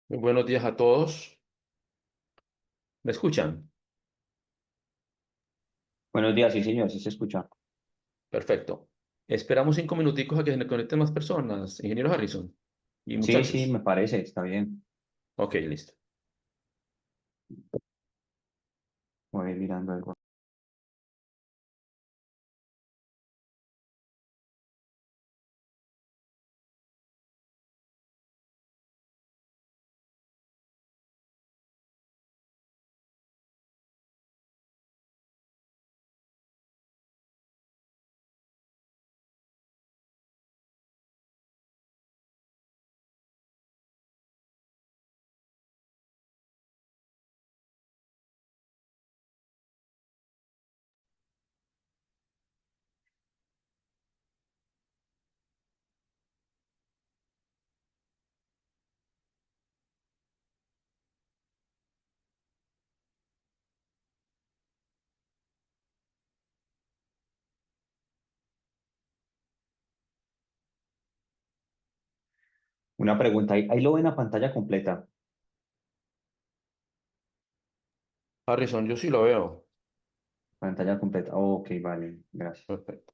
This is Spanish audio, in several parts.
Muy buenos días a todos. ¿Me escuchan? Buenos días, sí, señor, sí se escucha. Perfecto. Esperamos 5 minuticos a que se conecten más personas, ingeniero Harrison y Sí, sí, muchachos. me parece, está bien. Ok, listo. Voy a ir mirando algo. Una pregunta, ahí lo ven a pantalla completa. Harrison, yo sí lo veo. Pantalla completa. Oh, ok, vale, gracias. Perfecto.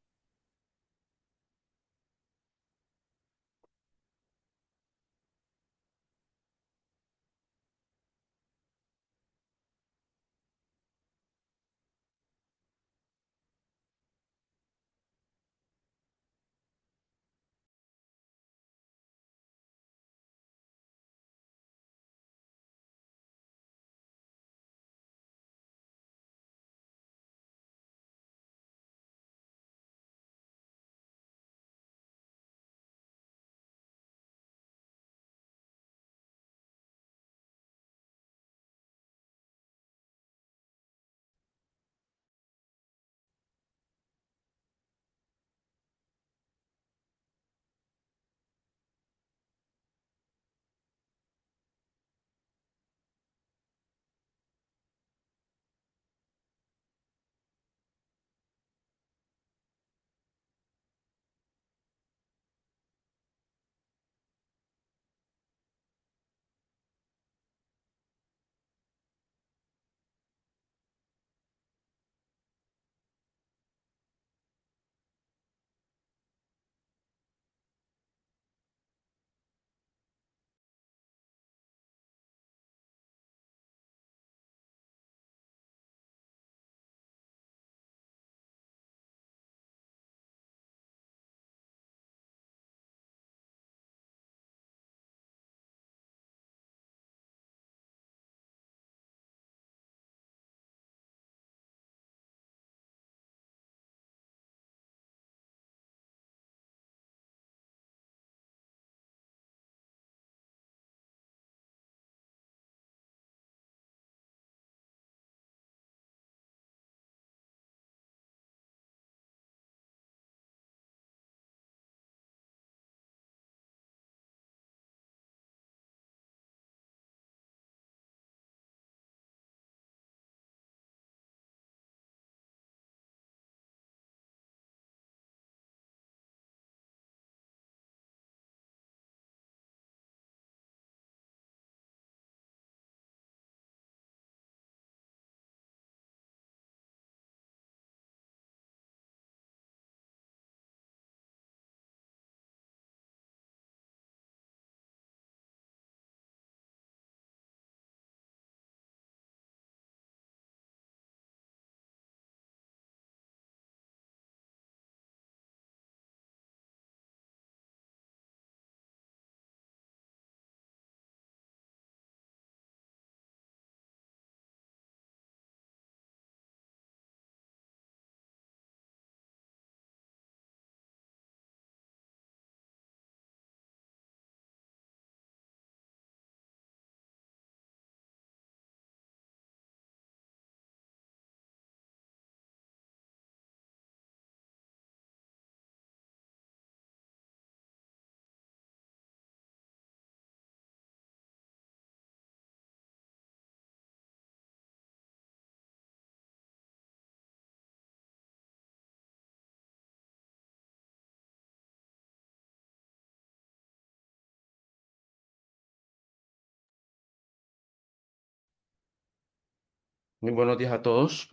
Muy buenos días a todos.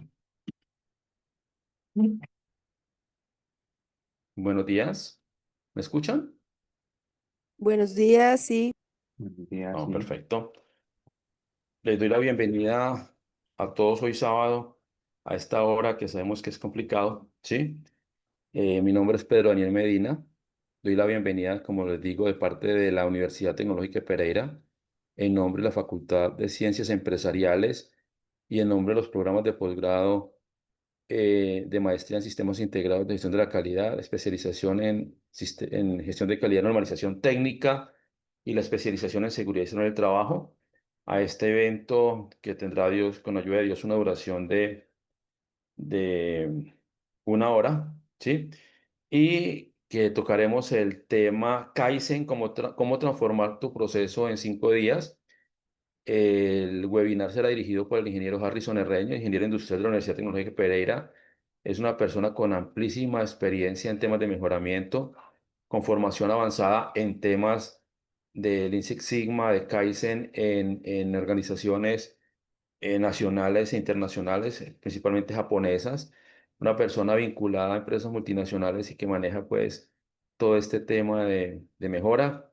Buenos días. ¿Me escuchan? Buenos días, sí. Buenos días, Oh, sí. perfecto. Les doy la bienvenida a todos hoy sábado, a esta hora que sabemos que es complicado, ¿sí? Mi nombre es Pedro Daniel Medina. Doy la bienvenida, como les digo, de parte de la Universidad Tecnológica de Pereira, en nombre de la Facultad de Ciencias Empresariales y en nombre de los programas de posgrado de maestría en sistemas integrados de gestión de la calidad, especialización en gestión de calidad, normalización técnica y la especialización en seguridad y salud del trabajo, a este evento que tendrá Dios, con ayuda de Dios, una duración de 1 hora, ¿sí? Y que tocaremos el tema Kaizen, cómo transformar tu proceso en 5 días. El webinar será dirigido por el ingeniero Harrison Herreño, ingeniero industrial de la Universidad Tecnológica de Pereira. Es una persona con amplísima experiencia en temas de mejoramiento, con formación avanzada en temas de Lean Six Sigma, de Kaizen en organizaciones nacionales e internacionales, principalmente japonesas. Una persona vinculada a empresas multinacionales y que maneja pues todo este tema de mejora.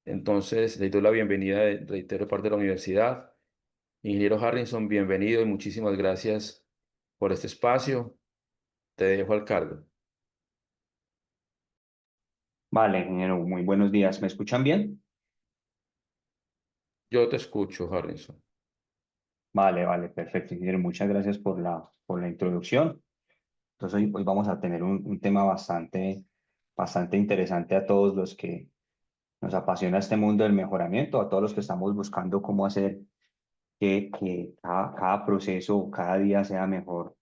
Entonces, le doy la bienvenida, reitero, de parte de la universidad. Ingeniero Harrison, bienvenido y muchísimas gracias por este espacio. Te dejo al cargo. Vale, ingeniero, muy buenos días. ¿Me escuchan bien? Yo te escucho, Harrison. Vale, vale, perfecto, ingeniero. Muchas gracias por la introducción. Entonces, hoy vamos a tener un tema bastante interesante a todos los que nos apasiona este mundo del mejoramiento, a todos los que estamos buscando cómo hacer que cada proceso, cada día sea mejor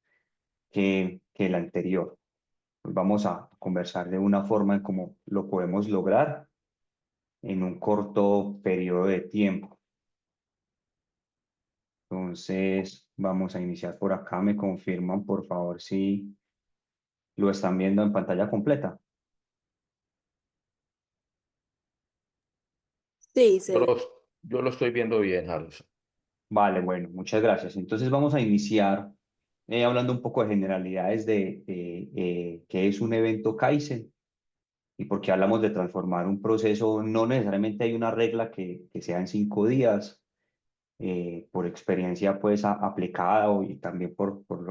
que el anterior. Hoy vamos a conversar de una forma en cómo lo podemos lograr en un corto periodo de tiempo. Entonces, vamos a iniciar por acá. Me confirman, por favor, si lo están viendo en pantalla completa. Sí, Yo se ve. lo, yo lo estoy viendo bien, Harrison. Vale, bueno, muchas gracias. Entonces, vamos a iniciar hablando un poco de generalidades de qué es un evento Kaizen y por qué hablamos de transformar un proceso. No necesariamente hay una regla que sea en 5 días. Por experiencia pues aplicada y también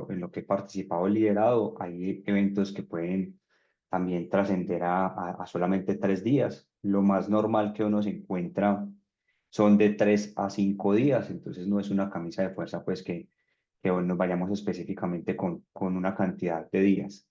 en lo que he participado y liderado, hay eventos que pueden también trascender a solamente 3 días. Lo más normal que uno se encuentra son de 3 a 5 días, entonces no es una camisa de fuerza pues que hoy nos vayamos específicamente con una cantidad de días.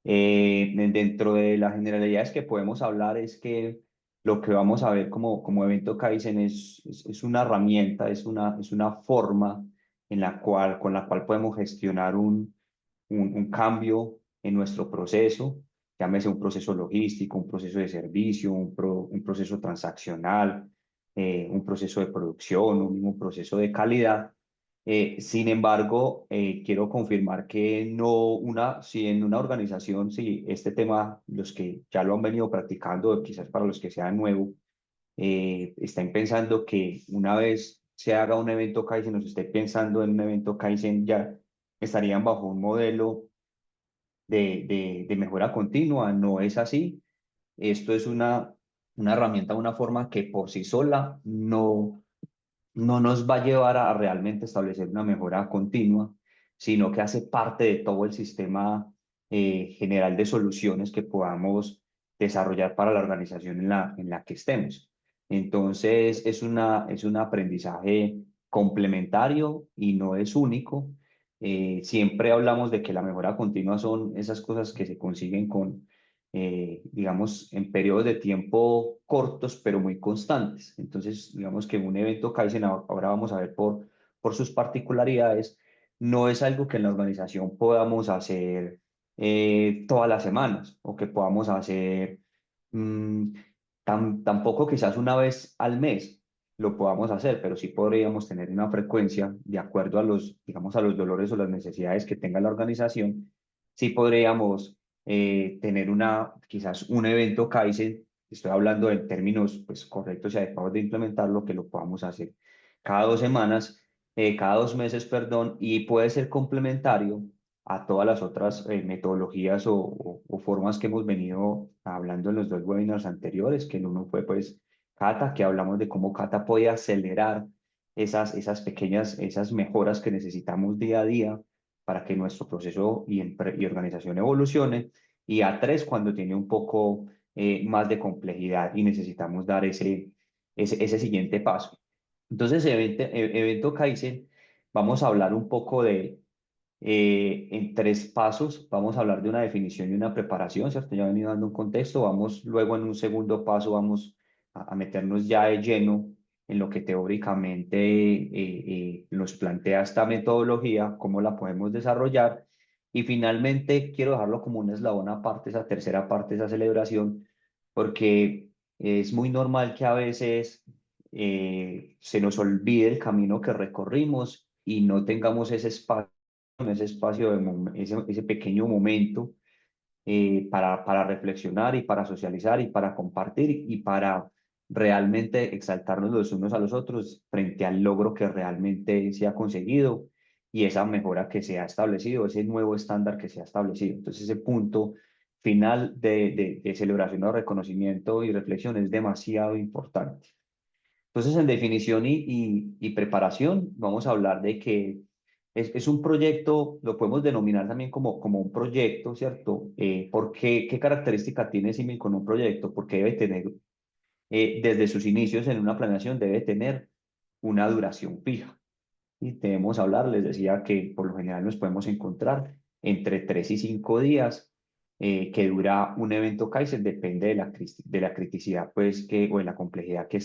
Dentro de las generalidades que podemos hablar es que lo que vamos a ver como evento Kaizen es una herramienta, es una forma con la cual podemos gestionar un cambio en nuestro proceso, llámese un proceso logístico, un proceso de servicio, un proceso transaccional, un proceso de producción, un mismo proceso de calidad. Sin embargo, quiero confirmar que si en una organización, si este tema, los que ya lo han venido practicando, quizás para los que sean nuevos, estén pensando que una vez se haga un evento Kaizen o se esté pensando en un evento Kaizen, ya estarían bajo un modelo de mejora continua. No es así. Esto es una herramienta, una forma que por sí sola no nos va a llevar a realmente establecer una mejora continua, sino que hace parte de todo el sistema general de soluciones que podamos desarrollar para la organización en la que estemos. Entonces, es un aprendizaje complementario y no es único. Siempre hablamos de que la mejora continua son esas cosas que se consiguen digamos, en periodos de tiempo cortos, pero muy constantes. Entonces, digamos que un evento Kaizen, ahora vamos a ver por sus particularidades, no es algo que en la organización podamos hacer todas las semanas o que podamos hacer mm, tampoco quizás una vez al mes lo podamos hacer, pero sí podríamos tener una frecuencia de acuerdo a digamos, a los dolores o las necesidades que tenga la organización. Sí podríamos tener quizás un evento Kaizen, estoy hablando en términos pues, correctos y adecuados de implementarlo, que lo podamos hacer cada 2 semanas cada 2 meses, perdón, y puede ser complementario a todas las otras metodologías o formas que hemos venido hablando en los dos webinars anteriores, que el uno fue pues Kata, que hablamos de cómo Kata puede acelerar esas pequeñas, esas mejoras que necesitamos día a día para que nuestro proceso y organización evolucione, y A3 cuando tiene un poco más de complejidad y necesitamos dar ese siguiente paso. Entonces, evento Kaizen, vamos a hablar un poco en 3 pasos, vamos a hablar de una definición y una preparación, ¿cierto? Ya he venido dando un contexto, vamos luego en un segundo paso, vamos a meternos ya de lleno en lo que teóricamente nos plantea esta metodología, cómo la podemos desarrollar, y finalmente quiero dejarlo como un eslabón aparte, esa tercera parte, esa celebración, porque es muy normal que a veces se nos olvide el camino que recorrimos y no tengamos ese espacio ese pequeño momento para reflexionar y para socializar y para compartir y para realmente exaltarnos los unos a los otros frente al logro que realmente se ha conseguido y esa mejora que se ha establecido, ese nuevo estándar que se ha establecido. Entonces, ese punto final de celebración o reconocimiento y reflexión es demasiado importante. Entonces, en definición y preparación, vamos a hablar de que es un proyecto, lo podemos denominar también como un proyecto, ¿cierto? ¿Qué característica tiene Siemens con un proyecto? Porque debe tener, desde sus inicios en una planeación, debe tener una duración fija. Y debemos hablar, les decía que por lo general nos podemos encontrar entre 3 y 5 días que dura un evento Kaizen, depende de la criticidad pues, o de la complejidad que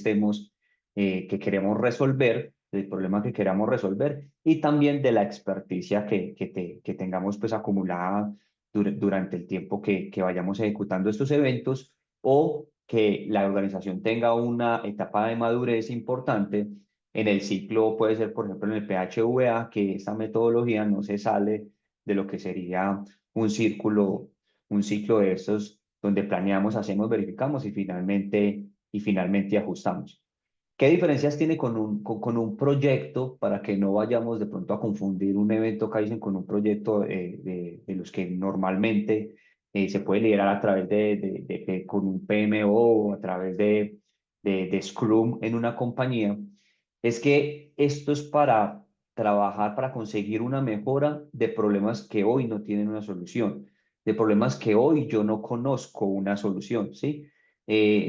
queremos resolver, del problema que queramos resolver y también de la experticia que tengamos pues acumulada durante el tiempo que vayamos ejecutando estos eventos o que la organización tenga una etapa de madurez importante en el ciclo. Puede ser, por ejemplo, en el PHVA, que esta metodología no se sale de lo que sería un círculo, un ciclo de estos donde planeamos, hacemos, verificamos y finalmente ajustamos. ¿Qué diferencias tiene con un proyecto para que no vayamos de pronto a confundir un evento Kaizen con un proyecto de los que normalmente se puede liderar a través con un PMO o a través de Scrum en una compañía? Es que esto es para trabajar, para conseguir una mejora de problemas que hoy no tienen una solución, de problemas que hoy yo no conozco una solución, ¿sí?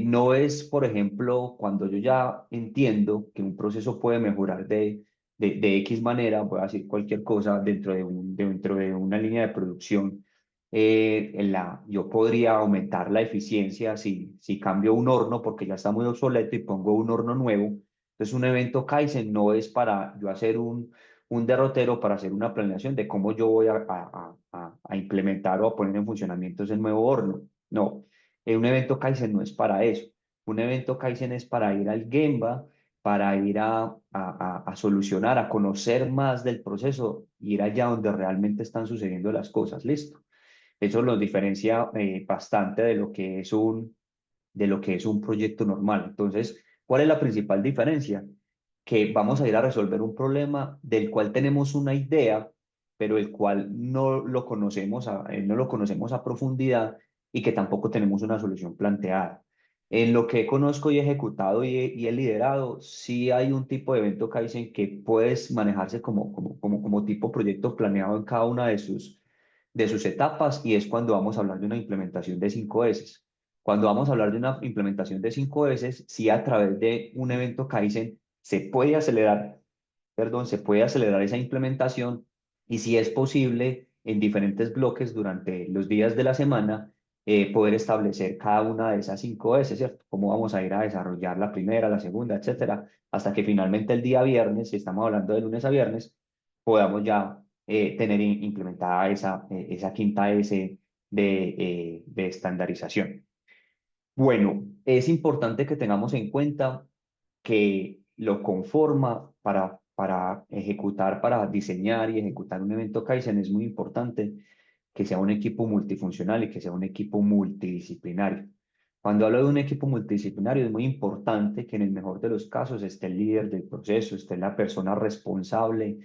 No es, por ejemplo, cuando yo ya entiendo que un proceso puede mejorar de X manera, voy a decir cualquier cosa dentro de una línea de producción, yo podría aumentar la eficiencia si cambio un horno porque ya está muy obsoleto y pongo un horno nuevo. Entonces, un evento Kaizen no es para yo hacer un derrotero para hacer una planeación de cómo yo voy a implementar o a poner en funcionamiento ese nuevo horno. No, un evento Kaizen no es para eso. Un evento Kaizen es para ir al Gemba, para ir a solucionar, a conocer más del proceso, ir allá donde realmente están sucediendo las cosas. Listo. Eso los diferencia bastante de lo que es un proyecto normal. Entonces, ¿cuál es la principal diferencia? Que vamos a ir a resolver un problema del cual tenemos una idea, pero el cual no lo conocemos a profundidad y que tampoco tenemos una solución planteada. En lo que conozco y he ejecutado y he liderado, sí hay un tipo de evento Kaizen que puedes manejarse como tipo proyecto planeado en cada una de sus etapas, y es cuando vamos a hablar de una implementación de 5S. Cuando vamos a hablar de una implementación de 5S, sí, a través de un evento Kaizen se puede acelerar, perdón, se puede acelerar esa implementación, y si es posible en diferentes bloques durante los días de la semana poder establecer cada una de esas 5S, ¿cierto? Cómo vamos a ir a desarrollar la primera, la segunda, etcétera, hasta que finalmente el día viernes, si estamos hablando de lunes a viernes, podamos ya tener implementada esa quinta S de estandarización. Bueno, es importante que tengamos en cuenta que lo conforma para ejecutar, para diseñar y ejecutar un evento Kaizen. Es muy importante que sea un equipo multifuncional y que sea un equipo multidisciplinario. Cuando hablo de un equipo multidisciplinario, es muy importante que en el mejor de los casos esté el líder del proceso, esté la persona responsable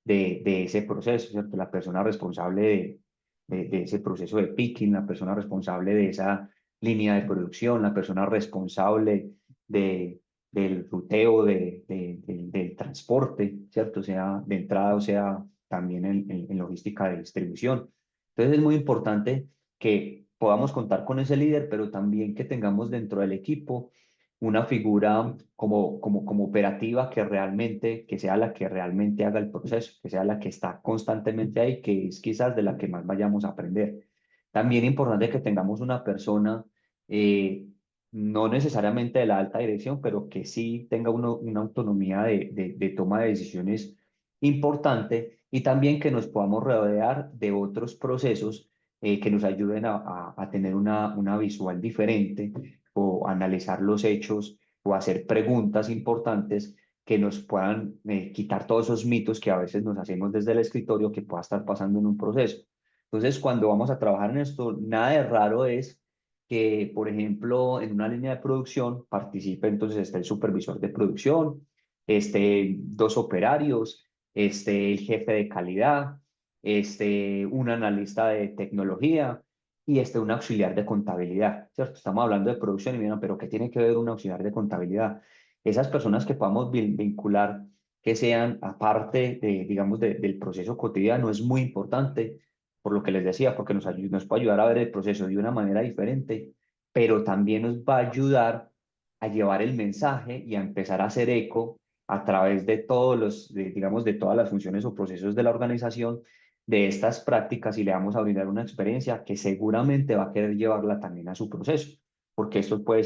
de ese proceso, ¿cierto? La persona responsable de ese proceso de picking, la persona responsable de esa línea de producción, la persona responsable de, del ruteo, del transporte, ¿cierto? Sea de entrada o sea también en logística de distribución. Entonces es muy importante que podamos contar con ese líder, pero también que tengamos dentro del equipo una figura como operativa que realmente, que sea la que realmente haga el proceso, que sea la que está constantemente ahí, que es quizás de la que más vayamos a aprender. También importante que tengamos una persona, eh, no necesariamente de la alta dirección, pero que sí tenga una autonomía de toma de decisiones importante y también que nos podamos rodear de otros procesos que nos ayuden a tener una visual diferente o analizar los hechos o hacer preguntas importantes que nos puedan quitar todos esos mitos que a veces nos hacemos desde el escritorio que pueda estar pasando en un proceso. Entonces, cuando vamos a trabajar en esto, nada de raro es que, por ejemplo, en una línea de producción participe entonces está el supervisor de producción, dos operarios, el jefe de calidad, un analista de tecnología y un auxiliar de contabilidad, ¿cierto? Estamos hablando de producción y miran, pero ¿qué tiene que ver un auxiliar de contabilidad? Esas personas que podamos vincular, que sean aparte de, digamos, del proceso cotidiano, es muy importante, por lo que les decía, porque nos puede ayudar a ver el proceso de una manera diferente, pero también nos va a ayudar a llevar el mensaje y a empezar a hacer eco a través de todos digamos, de todas las funciones o procesos de la organización de estas prácticas y le vamos a brindar una experiencia que seguramente va a querer llevarla también a su proceso, porque puede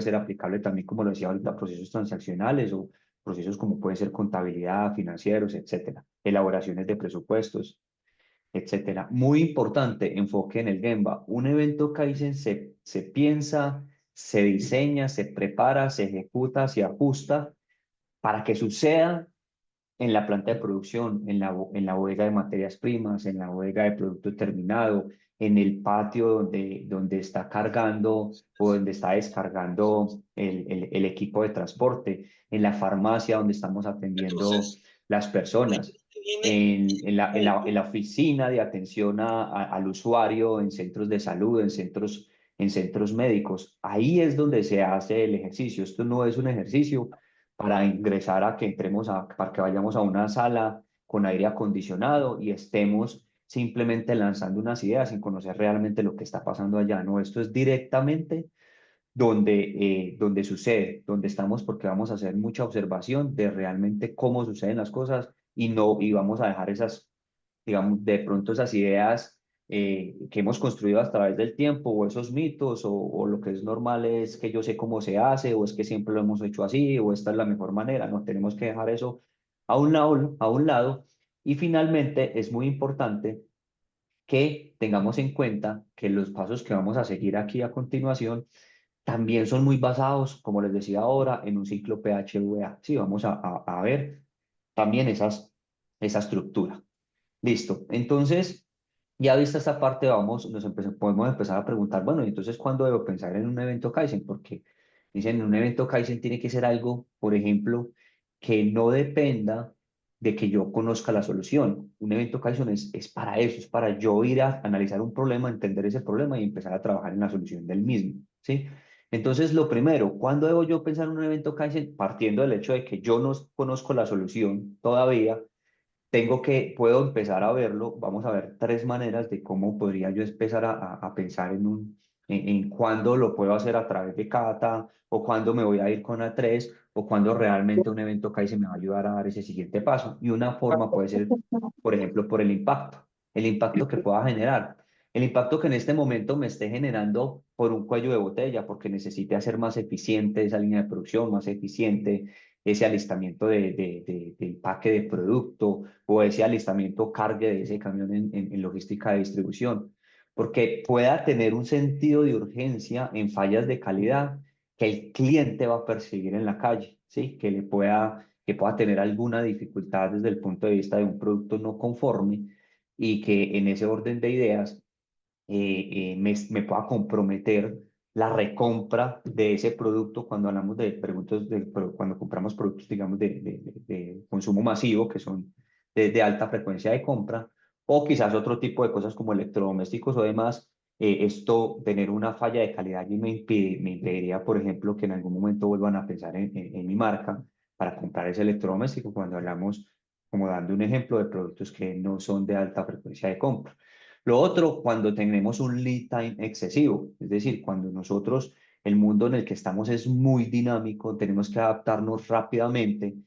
ser aplicable también, como lo decía ahorita, a procesos transaccionales o procesos como puede ser contabilidad, financieros, etcétera, elaboraciones de presupuestos, etcétera. Muy importante, enfoque en el Gemba. Un evento Kaizen se piensa, se diseña, se prepara, se ejecuta, se ajusta para que suceda en la planta de producción, en la bodega de materias primas, en la bodega de producto terminado, en el patio donde está cargando o donde está descargando el equipo de transporte, en la farmacia donde estamos atendiendo las personas, en la oficina de atención al usuario, en centros de salud, en centros médicos. Ahí es donde se hace el ejercicio. Esto no es un ejercicio para ingresar para que vayamos a una sala con aire acondicionado y estemos simplemente lanzando unas ideas sin conocer realmente lo que está pasando allá. No, esto es directamente donde sucede, donde estamos porque vamos a hacer mucha observación de realmente cómo suceden las cosas y vamos a dejar esas, digamos, de pronto esas ideas que hemos construido a través del tiempo o esos mitos o lo que es normal es que yo sé cómo se hace o es que siempre lo hemos hecho así o esta es la mejor manera. No, tenemos que dejar eso a un lado y finalmente es muy importante que tengamos en cuenta que los pasos que vamos a seguir aquí a continuación también son muy basados, como les decía ahora, en un ciclo PHVA. Sí, vamos a ver también esa estructura. Listo. Entonces, ya vista esta parte, podemos empezar a preguntar, bueno, ¿y entonces cuándo debo pensar en un evento Kaizen? Porque dicen, un evento Kaizen tiene que ser algo, por ejemplo, que no dependa de que yo conozca la solución. Un evento Kaizen es para eso, es para yo ir a analizar un problema, entender ese problema y empezar a trabajar en la solución del mismo, ¿sí? Entonces, lo primero, ¿cuándo debo yo pensar en un evento Kaizen? Partiendo del hecho de que yo no conozco la solución todavía, puedo empezar a verlo. Vamos a ver tres maneras de cómo podría yo empezar a pensar en cuándo lo puedo hacer a través de Kata, o cuándo me voy a ir con A3, o cuándo realmente un evento Kaizen me va a ayudar a dar ese siguiente paso. Y una forma puede ser, por ejemplo, por el impacto que pueda generar. El impacto que en este momento me esté generando por un cuello de botella, porque necesite hacer más eficiente esa línea de producción, más eficiente ese alistamiento de empaque de producto, o ese alistamiento cargue de ese camión en logística de distribución, porque pueda tener un sentido de urgencia en fallas de calidad que el cliente va a percibir en la calle, ¿sí? Que pueda tener alguna dificultad desde el punto de vista de un producto no conforme y que en ese orden de ideas me pueda comprometer la recompra de ese producto cuando hablamos de productos, cuando compramos productos, digamos, de consumo masivo, que son de alta frecuencia de compra, o quizás otro tipo de cosas como electrodomésticos o demás. Esto, tener una falla de calidad y me impediría, por ejemplo, que en algún momento vuelvan a pensar en mi marca para comprar ese electrodoméstico cuando hablamos, como dando un ejemplo, de productos que no son de alta frecuencia de compra. Lo otro, cuando tenemos un lead time excesivo, es decir, cuando nosotros, el mundo en el que estamos es muy dinámico, tenemos que adaptarnos rápidamente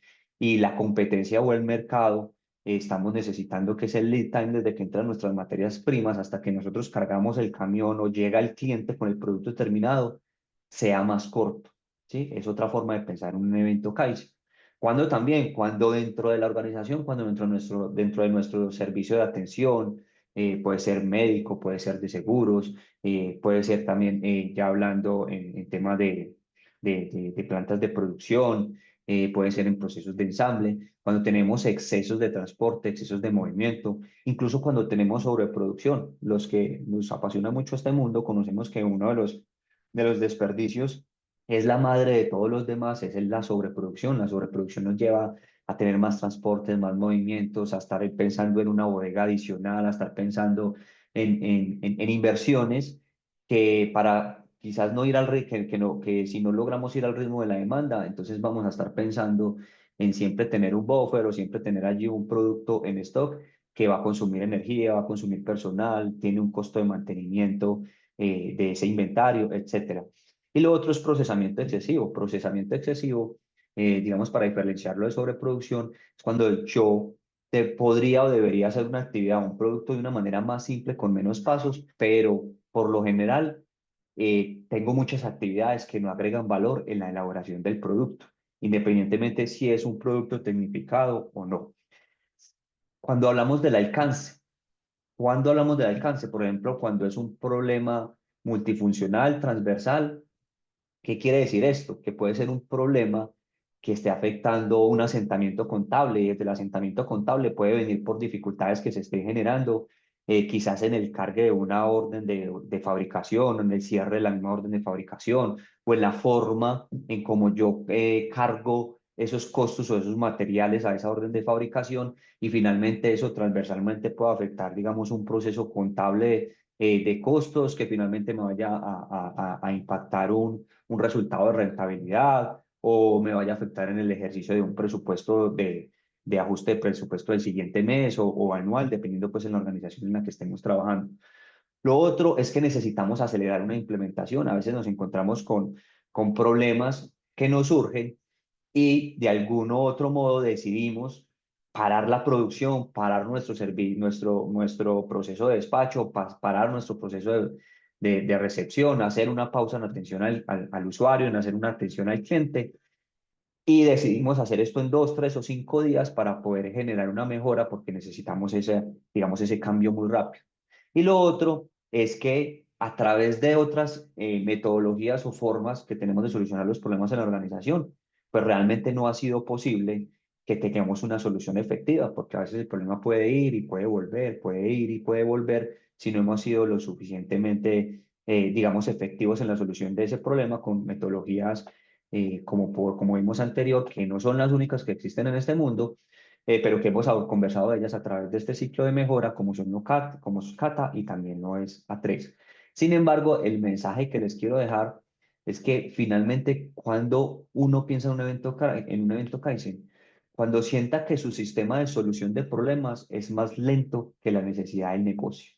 y la competencia o el mercado, estamos necesitando que ese lead time desde que entran nuestras materias primas hasta que nosotros cargamos el camión o llega el cliente con el producto terminado, sea más corto, ¿sí? Es otra forma de pensar en un evento Kaizen. Cuando también, cuando dentro de la organización, cuando dentro de nuestro servicio de atención, puede ser médico, puede ser de seguros, puede ser también, ya hablando en tema de plantas de producción, puede ser en procesos de ensamble, cuando tenemos excesos de transporte, excesos de movimiento, incluso cuando tenemos sobreproducción. Los que nos apasiona mucho este mundo, conocemos que uno de los desperdicios es la madre de todos los demás, es la sobreproducción. La sobreproducción nos lleva a tener más transportes, más movimientos, a estar pensando en una bodega adicional, a estar pensando en inversiones que para quizás no ir al ritmo, que si no logramos ir al ritmo de la demanda, entonces vamos a estar pensando en siempre tener un buffer o siempre tener allí un producto en stock que va a consumir energía, va a consumir personal, tiene un costo de mantenimiento de ese inventario, etcétera. Y lo otro es procesamiento excesivo. Procesamiento excesivo, digamos, para diferenciarlo de sobreproducción, es cuando yo podría o debería hacer una actividad, un producto de una manera más simple, con menos pasos, pero por lo general tengo muchas actividades que no agregan valor en la elaboración del producto, independientemente si es un producto tecnificado o no. Cuando hablamos del alcance, cuando hablamos del alcance, por ejemplo, cuando es un problema multifuncional, transversal, ¿qué quiere decir esto? Que puede ser un problema que esté afectando un asentamiento contable y desde el asentamiento contable puede venir por dificultades que se estén generando, quizás en el cargue de una orden de fabricación o en el cierre de la misma orden de fabricación o en la forma en cómo yo cargo esos costos o esos materiales a esa orden de fabricación y finalmente eso transversalmente puede afectar, digamos, un proceso contable de costos que finalmente me vaya a impactar un resultado de rentabilidad o me vaya a afectar en el ejercicio de un presupuesto de ajuste de presupuesto del siguiente mes o anual, dependiendo pues en la organización en la que estemos trabajando. Lo otro es que necesitamos acelerar una implementación. A veces nos encontramos con problemas que nos surgen y de algún otro modo decidimos parar la producción, parar nuestro proceso de despacho, parar nuestro proceso de recepción, hacer una pausa en atención al usuario, en hacer una atención al cliente. Y decidimos hacer esto en 2, 3 o 5 días para poder generar una mejora porque necesitamos digamos, ese cambio muy rápido. Y lo otro es que a través de otras metodologías o formas que tenemos de solucionar los problemas en la organización, pues realmente no ha sido posible que tengamos una solución efectiva, porque a veces el problema puede ir y puede volver, puede ir y puede volver, si no hemos sido lo suficientemente, digamos, efectivos en la solución de ese problema con metodologías como vimos anterior, que no son las únicas que existen en este mundo, pero que hemos conversado de ellas a través de este ciclo de mejora, como son NOCAT, como es Kata y también no es A3. Sin embargo, el mensaje que les quiero dejar es que finalmente cuando uno piensa en un evento Kaizen, cuando sienta que su sistema de solución de problemas es más lento que la necesidad del negocio.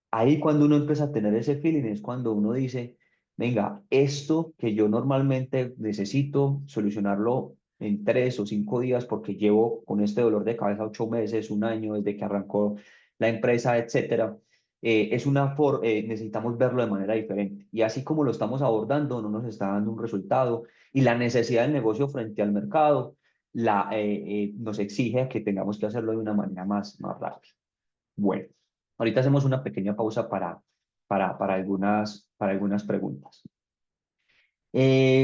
Ahí cuando uno empieza a tener ese feeling es cuando uno dice, venga, esto que yo normalmente necesito solucionarlo en 3 o 5 días porque llevo con este dolor de cabeza 8 meses, un año desde que arrancó la empresa, etcétera, necesitamos verlo de manera diferente. Y así como lo estamos abordando, no nos está dando un resultado y la necesidad del negocio frente al mercado nos exige que tengamos que hacerlo de una manera más rápida. Bueno, ahorita hacemos una pequeña pausa para algunas preguntas.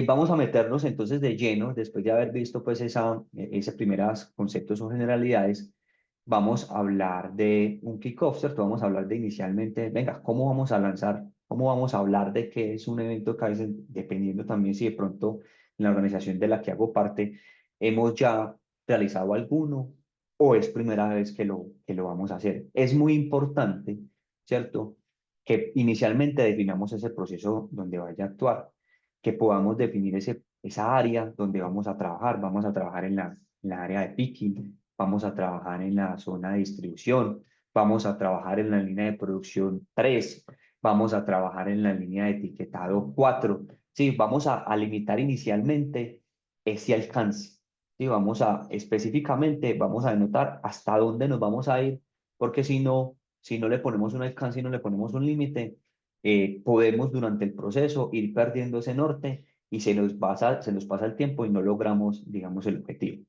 Vamos a meternos entonces de lleno, después de haber visto pues esos primeros conceptos o generalidades, vamos a hablar de un kickoff, ¿cierto? Vamos a hablar de inicialmente, venga, ¿cómo vamos a lanzar ¿Cómo vamos a hablar de qué es un evento Kaizen? Dependiendo también si de pronto en la organización de la que hago parte hemos ya realizado alguno o es primera vez que lo vamos a hacer. Es muy importante, ¿cierto? Que inicialmente definamos ese proceso donde vaya a actuar, que podamos definir esa área donde vamos a trabajar en la área de picking, vamos a trabajar en la zona de distribución, vamos a trabajar en la línea de producción 3, vamos a trabajar en la línea de etiquetado 4. Sí, vamos a limitar inicialmente ese alcance. Sí, específicamente, vamos a denotar hasta dónde nos vamos a ir, porque si no le ponemos un alcance y no le ponemos un límite, podemos durante el proceso ir perdiendo ese norte y se nos pasa el tiempo y no logramos, digamos, el objetivo.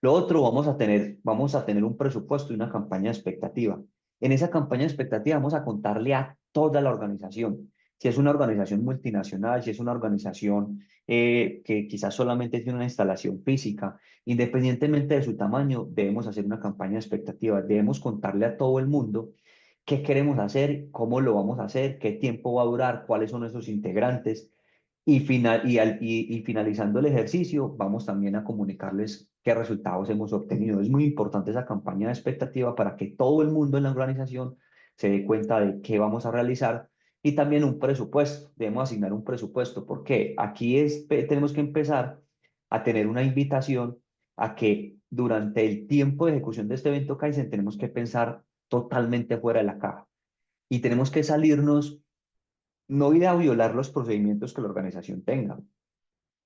Lo otro, vamos a tener un presupuesto y una campaña de expectativa. En esa campaña de expectativa vamos a contarle a toda la organización. Si es una organización multinacional, si es una organización que quizás solamente tiene una instalación física, independientemente de su tamaño, debemos hacer una campaña de expectativa. Debemos contarle a todo el mundo qué queremos hacer, cómo lo vamos a hacer, qué tiempo va a durar, cuáles son esos integrantes. Y finalizando el ejercicio, vamos también a comunicarles qué resultados hemos obtenido. Es muy importante esa campaña de expectativa para que todo el mundo en la organización se dé cuenta de qué vamos a realizar y también un presupuesto. Debemos asignar un presupuesto porque tenemos que empezar a tener una invitación a que durante el tiempo de ejecución de este evento Kaizen tenemos que pensar totalmente fuera de la caja y tenemos que salirnos, no ir a violar los procedimientos que la organización tenga,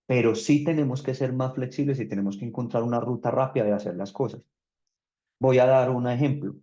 pero sí tenemos que ser más flexibles y tenemos que encontrar una ruta rápida de hacer las cosas. Voy a dar un ejemplo.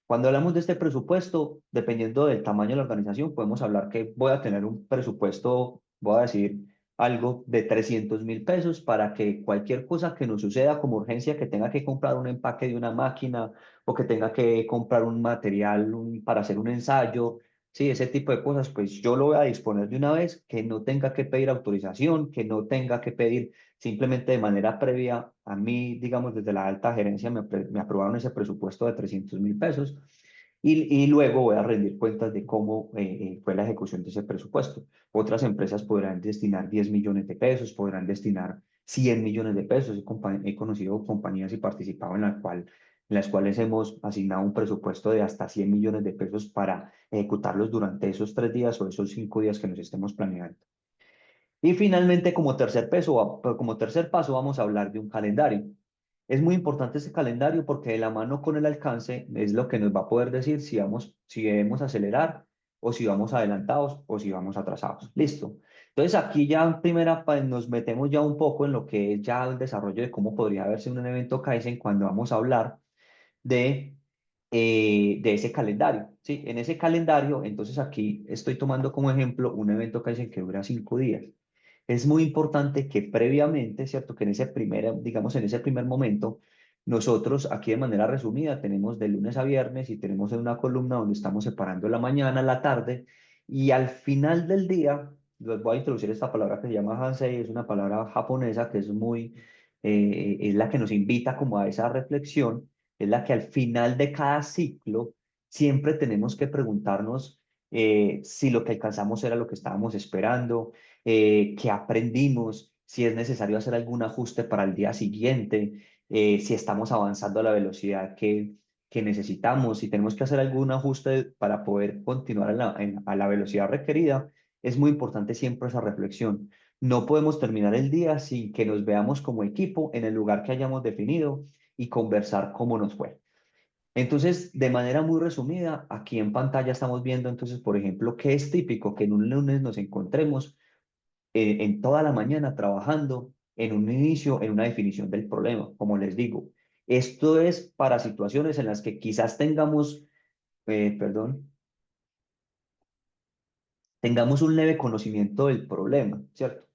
Cuando hablamos de este presupuesto, dependiendo del tamaño de la organización, podemos hablar que voy a tener un presupuesto, voy a decir algo de 300.000 pesos para que cualquier cosa que nos suceda como urgencia, que tenga que comprar un empaque de una máquina o que tenga que comprar un material para hacer un ensayo, sí, ese tipo de cosas, pues yo lo voy a disponer de una vez, que no tenga que pedir autorización, que no tenga que pedir simplemente de manera previa. A mí, digamos, desde la alta gerencia me aprobaron ese presupuesto de 300.000 pesos y luego voy a rendir cuentas de cómo fue la ejecución de ese presupuesto. Otras empresas podrán destinar 10 millones de pesos, podrán destinar 100 millones de pesos. He conocido compañías y participado en las cuales hemos asignado un presupuesto de hasta 100 millones de pesos para ejecutarlos durante esos 3 días o esos 5 días que nos estemos planeando. Y finalmente, como tercer paso, vamos a hablar de un calendario. Es muy importante este calendario porque de la mano con el alcance es lo que nos va a poder decir si debemos acelerar o si vamos adelantados o si vamos atrasados. Listo. Entonces aquí ya en primera nos metemos ya un poco en lo que es ya el desarrollo de cómo podría verse un evento Kaizen cuando vamos a hablar de, de ese calendario. ¿Sí? En ese calendario, entonces aquí estoy tomando como ejemplo un evento Kaizen que dura 5 días. Es muy importante que previamente, ¿cierto? Que digamos, en ese primer momento, nosotros aquí de manera resumida tenemos de lunes a viernes y tenemos en una columna donde estamos separando la mañana, la tarde y al final del día, les voy a introducir esta palabra que se llama Hansei, es una palabra japonesa que es la que nos invita como a esa reflexión, es la que al final de cada ciclo siempre tenemos que preguntarnos si lo que alcanzamos era lo que estábamos esperando, qué aprendimos, si es necesario hacer algún ajuste para el día siguiente, si estamos avanzando a la velocidad que necesitamos, si tenemos que hacer algún ajuste para poder continuar a la velocidad requerida. Es muy importante siempre esa reflexión. No podemos terminar el día sin que nos veamos como equipo en el lugar que hayamos definido y conversar cómo nos fue. Entonces, de manera muy resumida, aquí en pantalla estamos viendo entonces, por ejemplo, que es típico que en un lunes nos encontremos en toda la mañana trabajando en un inicio, en una definición del problema. Como les digo, esto es para situaciones en las que quizás tengamos un leve conocimiento del problema, ¿cierto?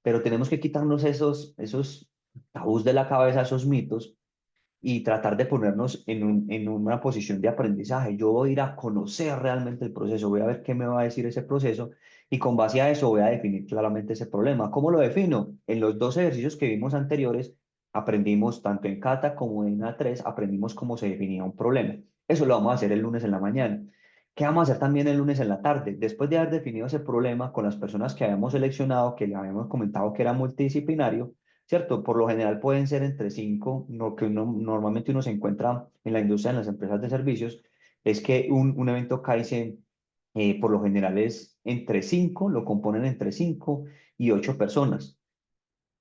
Pero tenemos que quitarnos esos tabús de la cabeza, esos mitos, y tratar de ponernos en una posición de aprendizaje. Yo voy a ir a conocer realmente el proceso, voy a ver qué me va a decir ese proceso y con base a eso voy a definir claramente ese problema. ¿Cómo lo defino? En los dos ejercicios que vimos anteriores, aprendimos tanto en Kata como en A3, aprendimos cómo se definía un problema. Eso lo vamos a hacer el lunes en la mañana. ¿Qué vamos a hacer también el lunes en la tarde? Después de haber definido ese problema con las personas que habíamos seleccionado, que le habíamos comentado que era multidisciplinario, ¿cierto? Por lo general pueden ser entre cinco, lo que normalmente uno se encuentra en la industria, en las empresas de servicios, es que un evento Kaizen por lo general es entre cinco, lo componen entre cinco y ocho personas.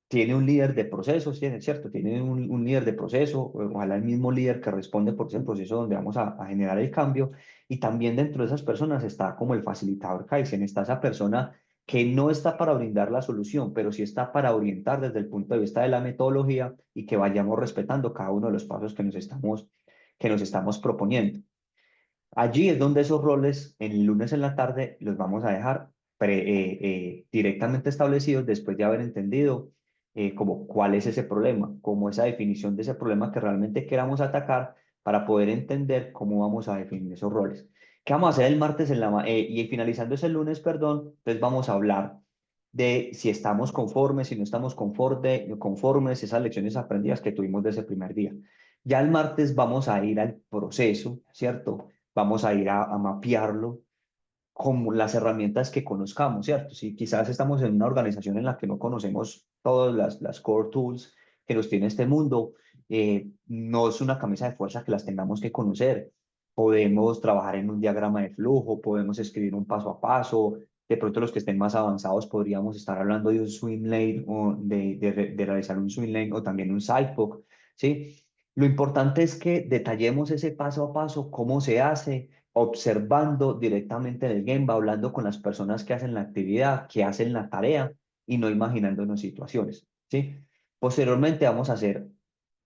Tiene un líder de proceso, sí, es cierto, tiene un líder de proceso, ojalá el mismo líder que responde por ese proceso donde vamos a generar el cambio, y también dentro de esas personas está como el facilitador Kaizen, está esa persona que no está para brindar la solución, pero sí está para orientar desde el punto de vista de la metodología y que vayamos respetando cada uno de los pasos que nos estamos proponiendo. Allí es donde esos roles, el lunes en la tarde, los vamos a dejar directamente establecidos después de haber entendido como cuál es ese problema, como esa definición de ese problema que realmente queramos atacar para poder entender cómo vamos a definir esos roles. ¿Qué vamos a hacer el martes y finalizando ese lunes, perdón? Entonces vamos a hablar de si estamos conformes, si no estamos conformes, esas lecciones aprendidas que tuvimos desde ese primer día. Ya el martes vamos a ir al proceso, ¿cierto? Vamos a ir a mapearlo con las herramientas que conozcamos, ¿cierto? Si quizás estamos en una organización en la que no conocemos todas las core tools que nos tiene este mundo, no es una camisa de fuerza que las tengamos que conocer. Podemos trabajar en un diagrama de flujo, podemos escribir un paso a paso. De pronto los que estén más avanzados podríamos estar hablando de un swim lane o de realizar un swim lane o también un sidewalk, ¿sí? Lo importante es que detallemos ese paso a paso, cómo se hace, observando directamente en el Gemba, hablando con las personas que hacen la actividad, que hacen la tarea y no imaginándonos situaciones, ¿sí? Posteriormente vamos a hacer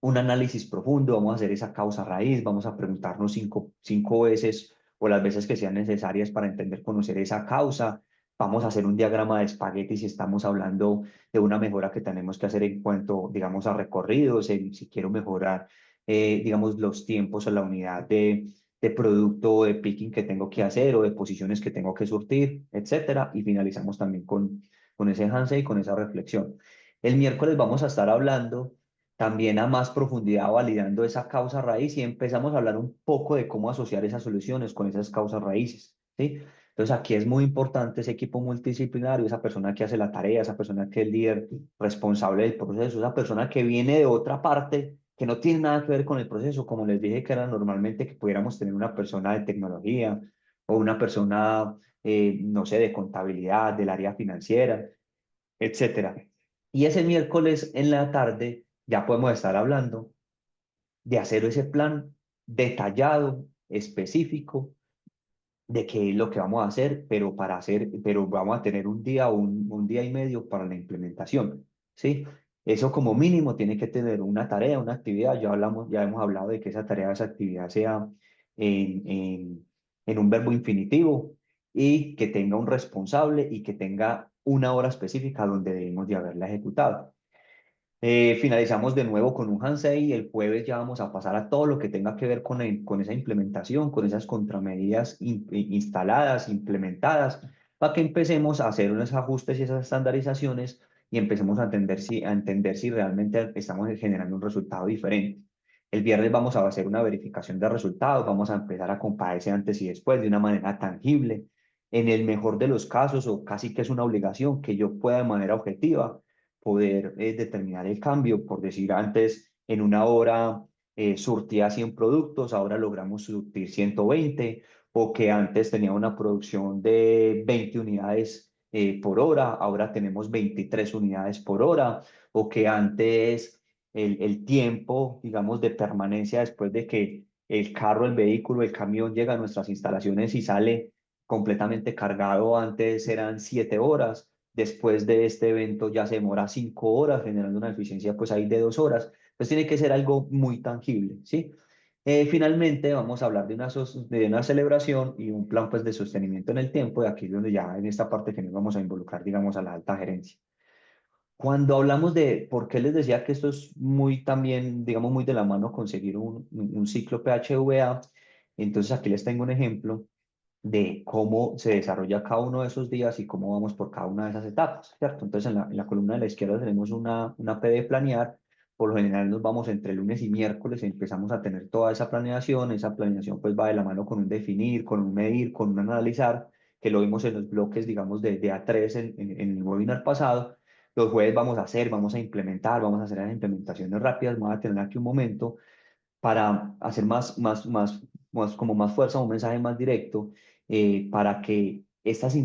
un análisis profundo, vamos a hacer esa causa raíz, vamos a preguntarnos cinco veces o las veces que sean necesarias para entender, conocer esa causa. Vamos a hacer un diagrama de espagueti si estamos hablando de una mejora que tenemos que hacer en cuanto, digamos, a recorridos, si quiero mejorar, digamos, los tiempos o la unidad de producto o de picking que tengo que hacer o de posiciones que tengo que surtir, etcétera. Y finalizamos también con ese handshake y con esa reflexión. El miércoles vamos a estar hablando también a más profundidad, validando esa causa raíz y empezamos a hablar un poco de cómo asociar esas soluciones con esas causas raíces, ¿sí? Entonces aquí es muy importante ese equipo multidisciplinario, esa persona que hace la tarea, esa persona que es líder responsable del proceso, esa persona que viene de otra parte que no tiene nada que ver con el proceso, como les dije que era normalmente que pudiéramos tener una persona de tecnología o una persona, no sé, de contabilidad, del área financiera, etcétera. Y ese miércoles en la tarde ya podemos estar hablando de hacer ese plan detallado, específico, de qué es lo que vamos a hacer, pero vamos a tener un día o un día y medio para la implementación, ¿sí? Eso como mínimo tiene que tener una tarea, una actividad. Ya hemos hablado de que esa tarea, esa actividad sea en, en, en un verbo infinitivo y que tenga un responsable y que tenga una hora específica donde debemos de haberla ejecutado. Finalizamos de nuevo con un handshake y el jueves ya vamos a pasar a todo lo que tenga que ver con esa implementación, con esas contramedidas instaladas, implementadas, para que empecemos a hacer unos ajustes y esas estandarizaciones y empecemos a entender si realmente estamos generando un resultado diferente. El viernes vamos a hacer una verificación de resultados, vamos a empezar a comparar ese antes y después de una manera tangible. En el mejor de los casos, o casi que es una obligación, que yo pueda de manera objetiva poder determinar el cambio. Por decir, antes en una hora surtía 100 productos, ahora logramos surtir 120, o que antes tenía una producción de 20 unidades por hora, ahora tenemos 23 unidades por hora, o que antes el tiempo, digamos, de permanencia después de que el carro, el vehículo, el camión llega a nuestras instalaciones y sale completamente cargado, antes eran 7 horas. Después de este evento ya se demora 5 horas, generando una eficiencia pues ahí de 2 horas. Entonces tiene que ser algo muy tangible, ¿sí? Finalmente vamos a hablar de una celebración y un plan pues de sostenimiento en el tiempo, y aquí es donde ya en esta parte que nos vamos a involucrar, digamos, a la alta gerencia. Cuando hablamos de, ¿por qué les decía que esto es muy también, digamos, muy de la mano conseguir un ciclo PHVA? Entonces aquí les tengo un ejemplo de cómo se desarrolla cada uno de esos días y cómo vamos por cada una de esas etapas, ¿cierto? Entonces, en la columna de la izquierda tenemos una P de planear, Por lo general nos vamos entre lunes y miércoles, empezamos a tener toda esa planeación pues va de la mano con un definir, con un medir, con un analizar, que lo vimos en los bloques, digamos, de A3 en el webinar pasado. Los jueves vamos a hacer, vamos a implementar, vamos a hacer las implementaciones rápidas, vamos a tener aquí un momento para hacer como más fuerza, un mensaje más directo, para que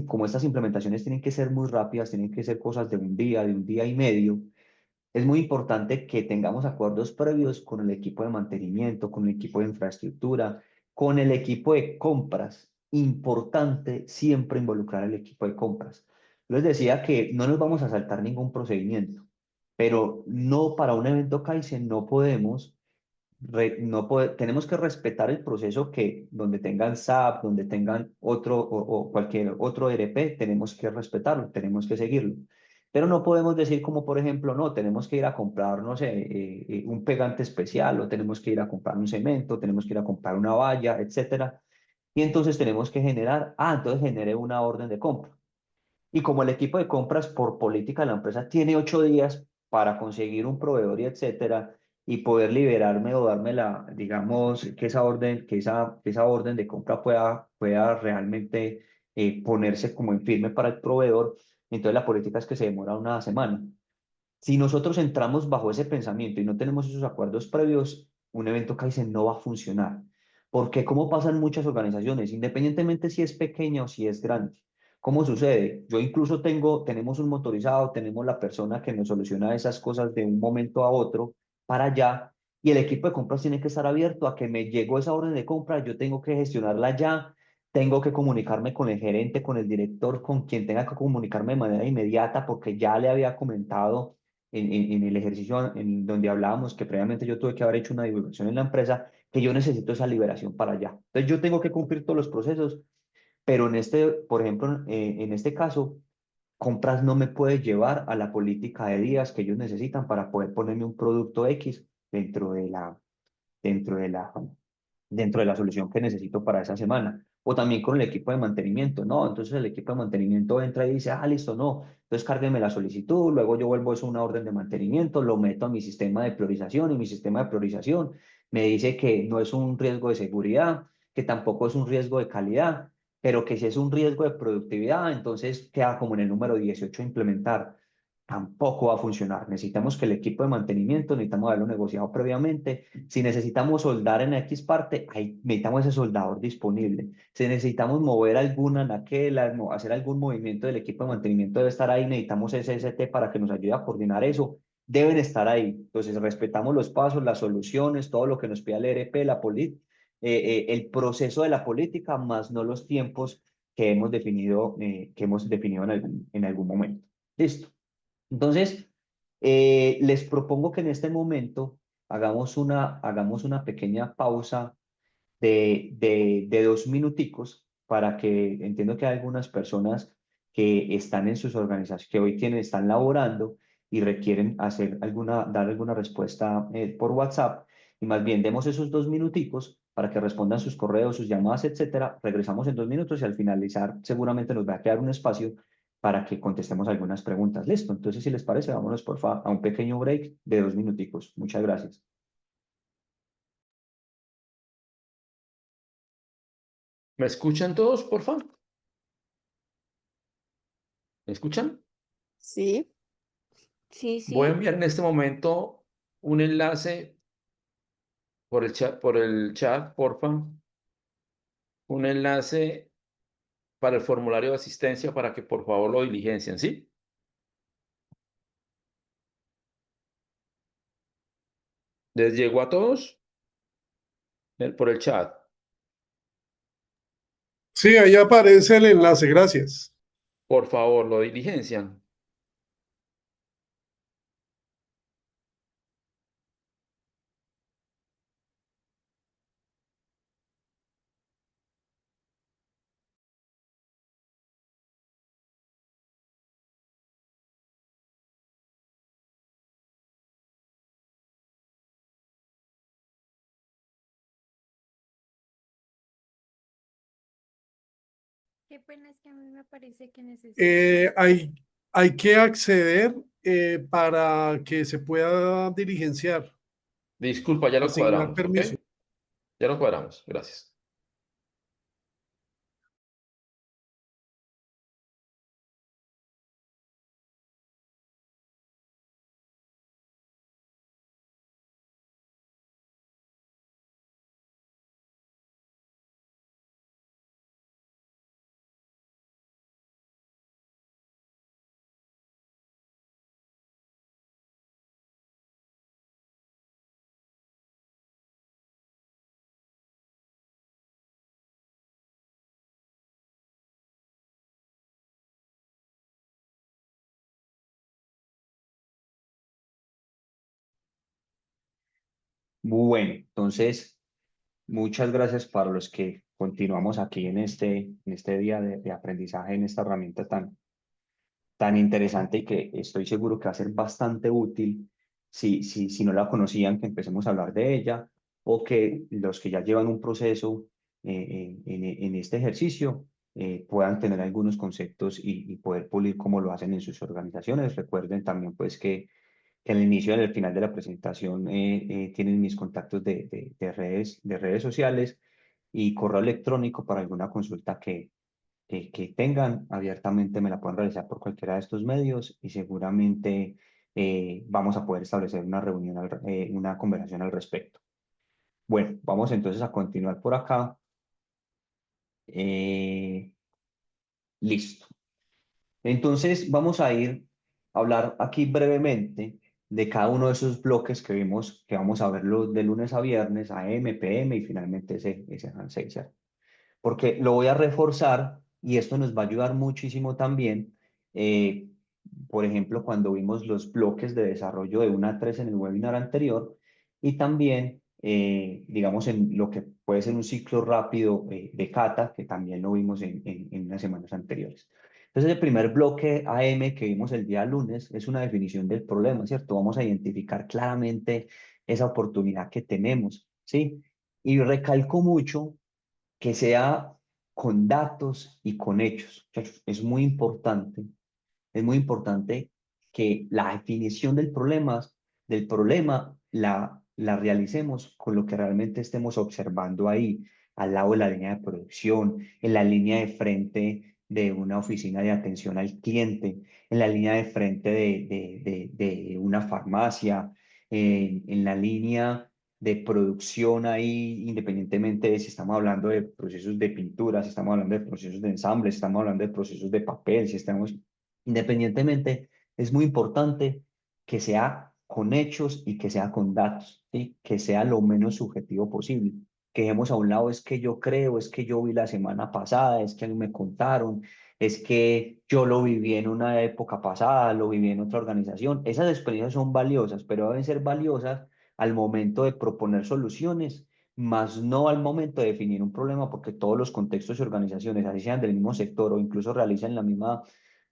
como estas implementaciones tienen que ser muy rápidas, tienen que ser cosas de un día y medio, es muy importante que tengamos acuerdos previos con el equipo de mantenimiento, con el equipo de infraestructura, con el equipo de compras. Importante siempre involucrar al equipo de compras. Les decía que no nos vamos a saltar ningún procedimiento, pero no para un evento Kaizen no podemos tenemos que respetar el proceso que donde tengan SAP, donde tengan otro o cualquier otro ERP, tenemos que respetarlo, tenemos que seguirlo. Pero no podemos decir como, por ejemplo, no, tenemos que ir a comprar, no sé, un pegante especial o tenemos que ir a comprar un cemento, tenemos que ir a comprar una valla, etcétera. Y entonces tenemos que entonces genere una orden de compra. Y como el equipo de compras por política de la empresa tiene 8 días para conseguir un proveedor y etcétera, y poder liberarme o darme digamos, que esa orden de compra pueda realmente ponerse como en firme para el proveedor, entonces la política es que se demora una semana. Si nosotros entramos bajo ese pensamiento y no tenemos esos acuerdos previos, un evento Kaizen no va a funcionar. Porque como pasa en muchas organizaciones, independientemente si es pequeña o si es grande. ¿Cómo sucede? Yo incluso tenemos un motorizado, tenemos la persona que nos soluciona esas cosas de un momento a otro para allá, y el equipo de compras tiene que estar abierto a que me llegó esa orden de compra, yo tengo que gestionarla ya, tengo que comunicarme con el gerente, con el director, con quien tenga que comunicarme de manera inmediata, porque ya le había comentado en el ejercicio en donde hablábamos que previamente yo tuve que haber hecho una divulgación en la empresa, que yo necesito esa liberación para allá. Entonces yo tengo que cumplir todos los procesos, pero por ejemplo, en este caso, compras no me puede llevar a la política de días que ellos necesitan para poder ponerme un producto X dentro de la, dentro de la solución que necesito para esa semana. O también con el equipo de mantenimiento, ¿no? Entonces el equipo de mantenimiento entra y dice, listo, no. Entonces cárgueme la solicitud, luego yo vuelvo eso a una orden de mantenimiento, lo meto a mi sistema de priorización y mi sistema de priorización me dice que no es un riesgo de seguridad, que tampoco es un riesgo de calidad, pero que si es un riesgo de productividad, entonces queda como en el número 18 a implementar. Tampoco va a funcionar. Necesitamos que el equipo de mantenimiento, necesitamos haberlo negociado previamente. Si necesitamos soldar en X parte, ahí necesitamos ese soldador disponible. Si necesitamos mover alguna naquela, hacer algún movimiento del equipo de mantenimiento debe estar ahí. Necesitamos SST para que nos ayude a coordinar eso. Deben estar ahí. Entonces, respetamos los pasos, las soluciones, todo lo que nos pida el ERP, el proceso de la política, más no los tiempos que hemos definido en algún momento. Listo. Entonces, les propongo que en este momento hagamos una pequeña pausa de 2 minuticos para que entiendo que hay algunas personas que están en sus organizaciones, que hoy están laborando y requieren dar alguna respuesta por WhatsApp. Y más bien demos esos 2 minuticos para que respondan sus correos, sus llamadas, etcétera. Regresamos en 2 minutos y al finalizar seguramente nos va a quedar un espacio para que contestemos algunas preguntas. Listo. Entonces, si les parece, vámonos por favor a un pequeño break de 2 minuticos. Muchas gracias. ¿Me escuchan todos, por favor? ¿Me escuchan? Sí, Sí, Voy a sí. enviar en este momento un enlace por el chat, porfa, un enlace para el formulario de asistencia para que por favor lo diligencien, ¿sí? ¿Les llegó a todos? Por el chat. Sí, ahí aparece el enlace, gracias. Por favor, lo diligencian. Qué pena es que a mí me parece que necesito. Hay que acceder para que se pueda diligenciar, Disculpa, ya lo asignar cuadramos, ¿ok? permiso. Ya lo cuadramos. Gracias. Bueno, entonces, muchas gracias para los que continuamos aquí en este día de aprendizaje, en esta herramienta tan interesante y que estoy seguro que va a ser bastante útil si no la conocían, que empecemos a hablar de ella, o que los que ya llevan un proceso en este ejercicio puedan tener algunos conceptos y poder pulir cómo lo hacen en sus organizaciones. Recuerden también pues que al inicio y al final de la presentación tienen mis contactos de redes sociales y correo electrónico para alguna consulta que tengan abiertamente me la pueden realizar por cualquiera de estos medios y seguramente vamos a poder establecer una reunión, una conversación al respecto. Bueno, vamos entonces a continuar por acá. Eh, Listo. Entonces vamos a ir a hablar aquí brevemente de cada uno de esos bloques que vimos, que vamos a verlo de lunes a viernes, AM, PM y finalmente ese Hansen, porque lo voy a reforzar y esto nos va a ayudar muchísimo también. eh, por ejemplo, cuando vimos los bloques de desarrollo de 1 a 3 en el webinar anterior y también, digamos, en lo que puede ser un ciclo rápido de kata, que también lo vimos en unas semanas anteriores. Entonces, el primer bloque AM que vimos el día lunes es una definición del problema, ¿cierto? Vamos a identificar claramente esa oportunidad que tenemos, ¿sí? Y recalco mucho que sea con datos y con hechos. Muchachos, es muy importante que la definición del problema la realicemos con lo que realmente estemos observando ahí, al lado de la línea de producción, en la línea de frente de una oficina de atención al cliente, en la línea de frente de una farmacia, en la línea de producción ahí, independientemente de si estamos hablando de procesos de pintura, si estamos hablando de procesos de ensamble, si estamos hablando de procesos de papel, si estamos, independientemente, es muy importante que sea con hechos y que sea con datos, ¿sí? Que sea lo menos subjetivo posible. Que dejemos a un lado es que yo creo, es que yo vi la semana pasada, es que a mí me contaron, es que yo lo viví en una época pasada, lo viví en otra organización. Esas experiencias son valiosas, pero deben ser valiosas al momento de proponer soluciones, más no al momento de definir un problema, porque todos los contextos y organizaciones, así sean del mismo sector o incluso realicen la misma,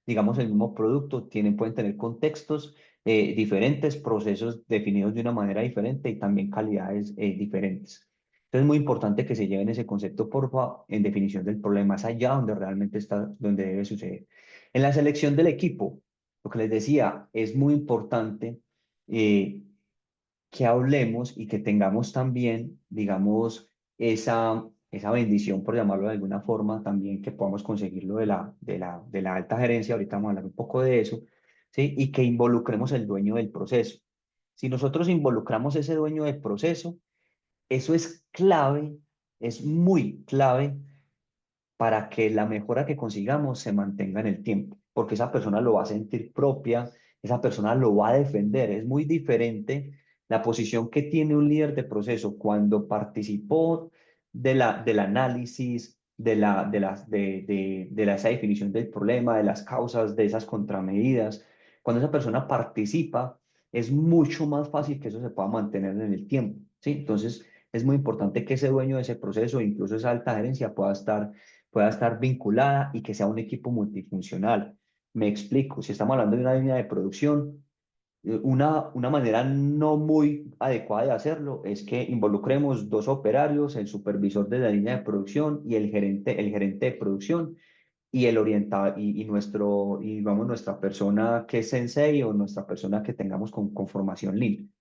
digamos, el mismo producto, pueden tener contextos diferentes, procesos definidos de una manera diferente y también calidades diferentes. Entonces es muy importante que se lleven ese concepto, porfa, en definición del problema, es allá donde realmente está, donde debe suceder. En la selección del equipo, lo que les decía, es muy importante eh, que hablemos y que tengamos también, digamos, esa bendición, por llamarlo de alguna forma, también que podamos conseguirlo de la alta gerencia, ahorita vamos a hablar un poco de eso, ¿sí? Y que involucremos el dueño del proceso. Si nosotros involucramos ese dueño del proceso, eso es clave, es muy clave para que la mejora que consigamos se mantenga en el tiempo, porque esa persona lo va a sentir propia, esa persona lo va a defender. Es muy diferente la posición que tiene un líder de proceso cuando participó del análisis, esa definición del problema, de las causas, de esas contramedidas. Cuando esa persona participa, es mucho más fácil que eso se pueda mantener en el tiempo, ¿sí? Entonces, es muy importante que ese dueño de ese proceso, incluso esa alta gerencia, pueda estar vinculada y que sea un equipo multifuncional. Me explico, si estamos hablando de una línea de producción, una manera no muy adecuada de hacerlo es que involucremos 2 operarios, el supervisor de la línea de producción y el gerente de producción, y el orientado y nuestro, y vamos, nuestra persona que es sensei o nuestra persona que tengamos con formación Lean.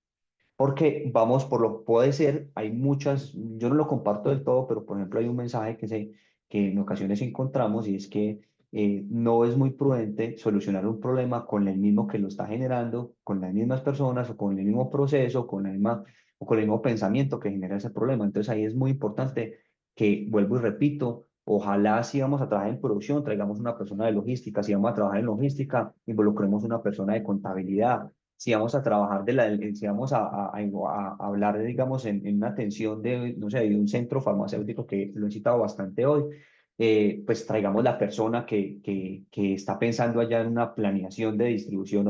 Porque vamos por lo puede ser, hay muchas, yo no lo comparto del todo, pero por ejemplo hay un mensaje que en ocasiones encontramos y es que no es muy prudente solucionar un problema con el mismo que lo está generando, con las mismas personas o con el mismo proceso, con la misma, o con el mismo pensamiento que genera ese problema. Entonces ahí es muy importante que, vuelvo y repito, ojalá si vamos a trabajar en producción, traigamos una persona de logística, si vamos a trabajar en logística, involucremos una persona de contabilidad, si vamos a trabajar si vamos a hablar, digamos, en una atención de, no sé, de un centro farmacéutico que lo he citado bastante hoy, pues traigamos la persona que está pensando allá en una planeación de distribución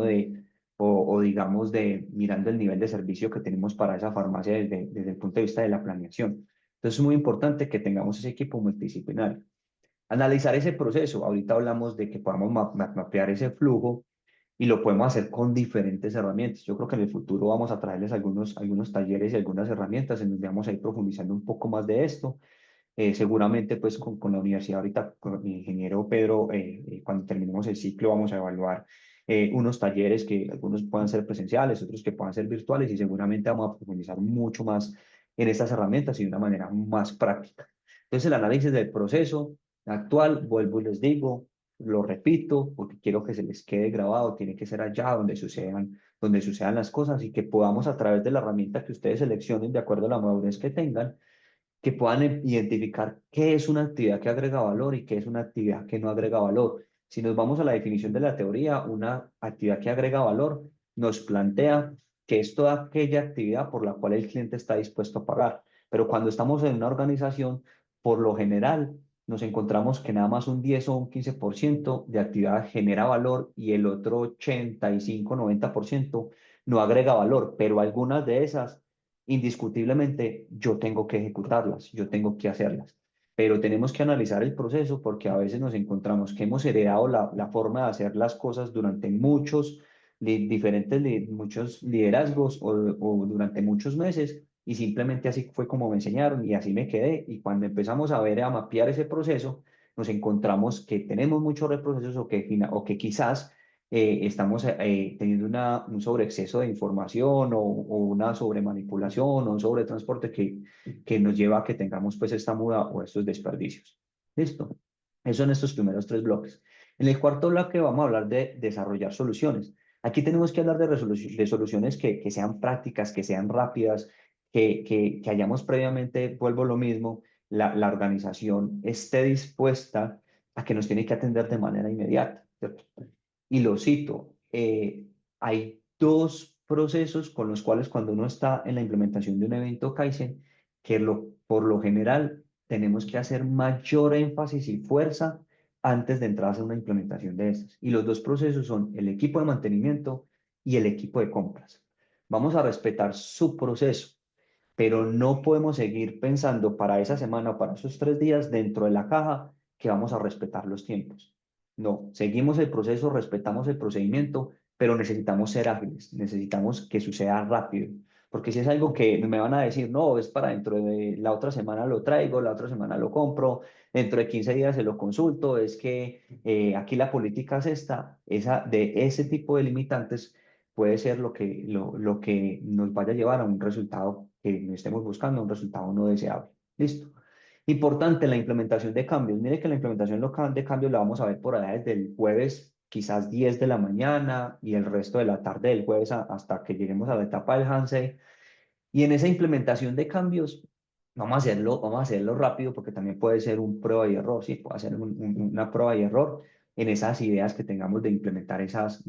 o digamos, mirando el nivel de servicio que tenemos para esa farmacia desde el punto de vista de la planeación. Entonces es muy importante que tengamos ese equipo multidisciplinario. Analizar ese proceso. Ahorita hablamos de que podamos mapear ese flujo y lo podemos hacer con diferentes herramientas. Yo creo que en el futuro vamos a traerles algunos talleres y algunas herramientas en donde vamos a ir profundizando un poco más de esto. Seguramente pues con la universidad ahorita, con mi ingeniero Pedro, cuando terminemos el ciclo vamos a evaluar unos talleres que algunos puedan ser presenciales, otros que puedan ser virtuales y seguramente vamos a profundizar mucho más en estas herramientas y de una manera más práctica. Entonces el análisis del proceso actual, vuelvo y les digo, lo repito porque quiero que se les quede grabado, tiene que ser allá donde sucedan las cosas y que podamos a través de la herramienta que ustedes seleccionen de acuerdo a la madurez que tengan, que puedan identificar qué es una actividad que agrega valor y qué es una actividad que no agrega valor. Si nos vamos a la definición de la teoría, una actividad que agrega valor nos plantea que es toda aquella actividad por la cual el cliente está dispuesto a pagar. Pero cuando estamos en una organización, por lo general, nos encontramos que nada más un 10 o un 15% de actividad genera valor y el otro 85-90% no agrega valor, pero algunas de esas indiscutiblemente yo tengo que ejecutarlas, yo tengo que hacerlas. Pero tenemos que analizar el proceso porque a veces nos encontramos que hemos heredado la forma de hacer las cosas durante muchos liderazgos o durante muchos meses y simplemente así fue como me enseñaron y así me quedé. Y cuando empezamos a ver, a mapear ese proceso, nos encontramos que tenemos muchos reprocesos o que quizás estamos teniendo un sobreexceso de información o una sobremanipulación o un sobretransporte que nos lleva a que tengamos pues esta muda o estos desperdicios. ¿Listo? Eso en estos primeros tres bloques. En el cuarto bloque vamos a hablar de desarrollar soluciones. Aquí tenemos que hablar de soluciones que sean prácticas, que sean rápidas, que hayamos previamente, vuelvo a lo mismo, la organización esté dispuesta a que nos tiene que atender de manera inmediata, ¿cierto? Y lo cito, hay dos procesos con los cuales cuando uno está en la implementación de un evento Kaizen, por lo general tenemos que hacer mayor énfasis y fuerza antes de entrar a hacer una implementación de estas. Y los dos procesos son el equipo de mantenimiento y el equipo de compras. Vamos a respetar su proceso, pero no podemos seguir pensando para esa semana o para esos 3 días dentro de la caja que vamos a respetar los tiempos. No, seguimos el proceso, respetamos el procedimiento, pero necesitamos ser ágiles, necesitamos que suceda rápido. Porque si es algo que me van a decir, no, es para dentro de la otra semana lo traigo, la otra semana lo compro, dentro de 15 días se lo consulto, es que aquí la política es de ese tipo de limitantes puede ser lo que nos vaya a llevar a un resultado que no estemos buscando, un resultado no deseable. Listo. Importante la implementación de cambios. Mire que la implementación local de cambios la vamos a ver por allá desde el jueves, quizás 10 de la mañana y el resto de la tarde del jueves hasta que lleguemos a la etapa del Hansei. Y en esa implementación de cambios, vamos a hacerlo rápido porque también puede ser un prueba y error, ¿sí? Puede ser una prueba y error en esas ideas que tengamos de implementar esas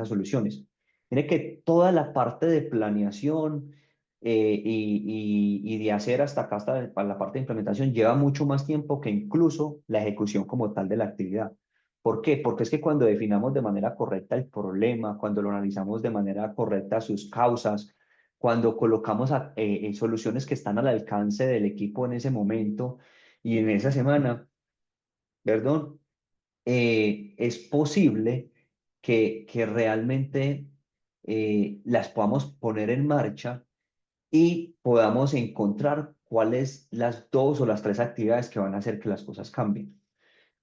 soluciones. Mire que toda la parte de planeación y de hacer hasta acá, hasta la parte de implementación, lleva mucho más tiempo que incluso la ejecución como tal de la actividad. ¿Por qué? Porque es que cuando definamos de manera correcta el problema, cuando lo analizamos de manera correcta sus causas, cuando colocamos soluciones que están al alcance del equipo en ese momento y en esa semana, perdón, es posible que realmente las podamos poner en marcha y podamos encontrar cuáles las dos o las tres actividades que van a hacer que las cosas cambien.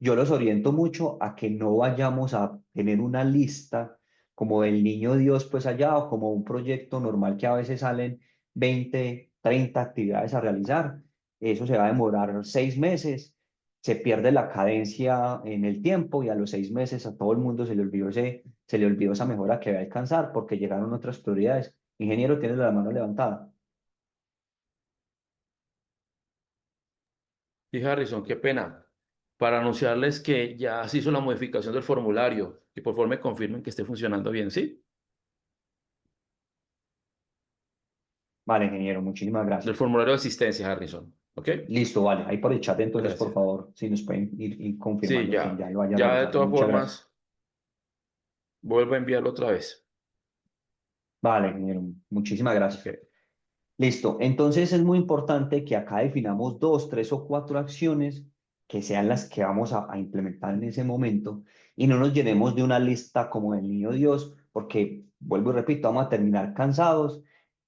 yo los oriento mucho a que no vayamos a tener una lista como del niño Dios pues allá o como un proyecto normal que a veces salen 20, 30 actividades a realizar. Eso se va a demorar 6 meses, se pierde la cadencia en el tiempo y a los 6 meses a todo el mundo se le olvidó esa mejora que va a alcanzar porque llegaron otras prioridades. Ingeniero, tienes la mano levantada. Y Harrison, qué pena. Para anunciarles que ya se hizo la modificación del formulario y por favor me confirmen que esté funcionando bien, ¿sí? Vale, ingeniero, muchísimas Del gracias. formulario de asistencia, Harrison. ¿Ok? Listo, vale. Ahí por el chat, entonces, por Gracias. favor, si nos pueden ir Sí, confirmando que ya. ya lo haya Ya de realizado. todas Muchas gracias. formas, vuelvo a enviarlo otra vez. Vale, ingeniero, muchísimas Ok. gracias. Listo. Entonces es muy importante que acá definamos dos, tres o cuatro acciones que sean las que vamos a implementar en ese momento y no nos llenemos de una lista como del niño Dios, porque, vuelvo y repito, vamos a terminar cansados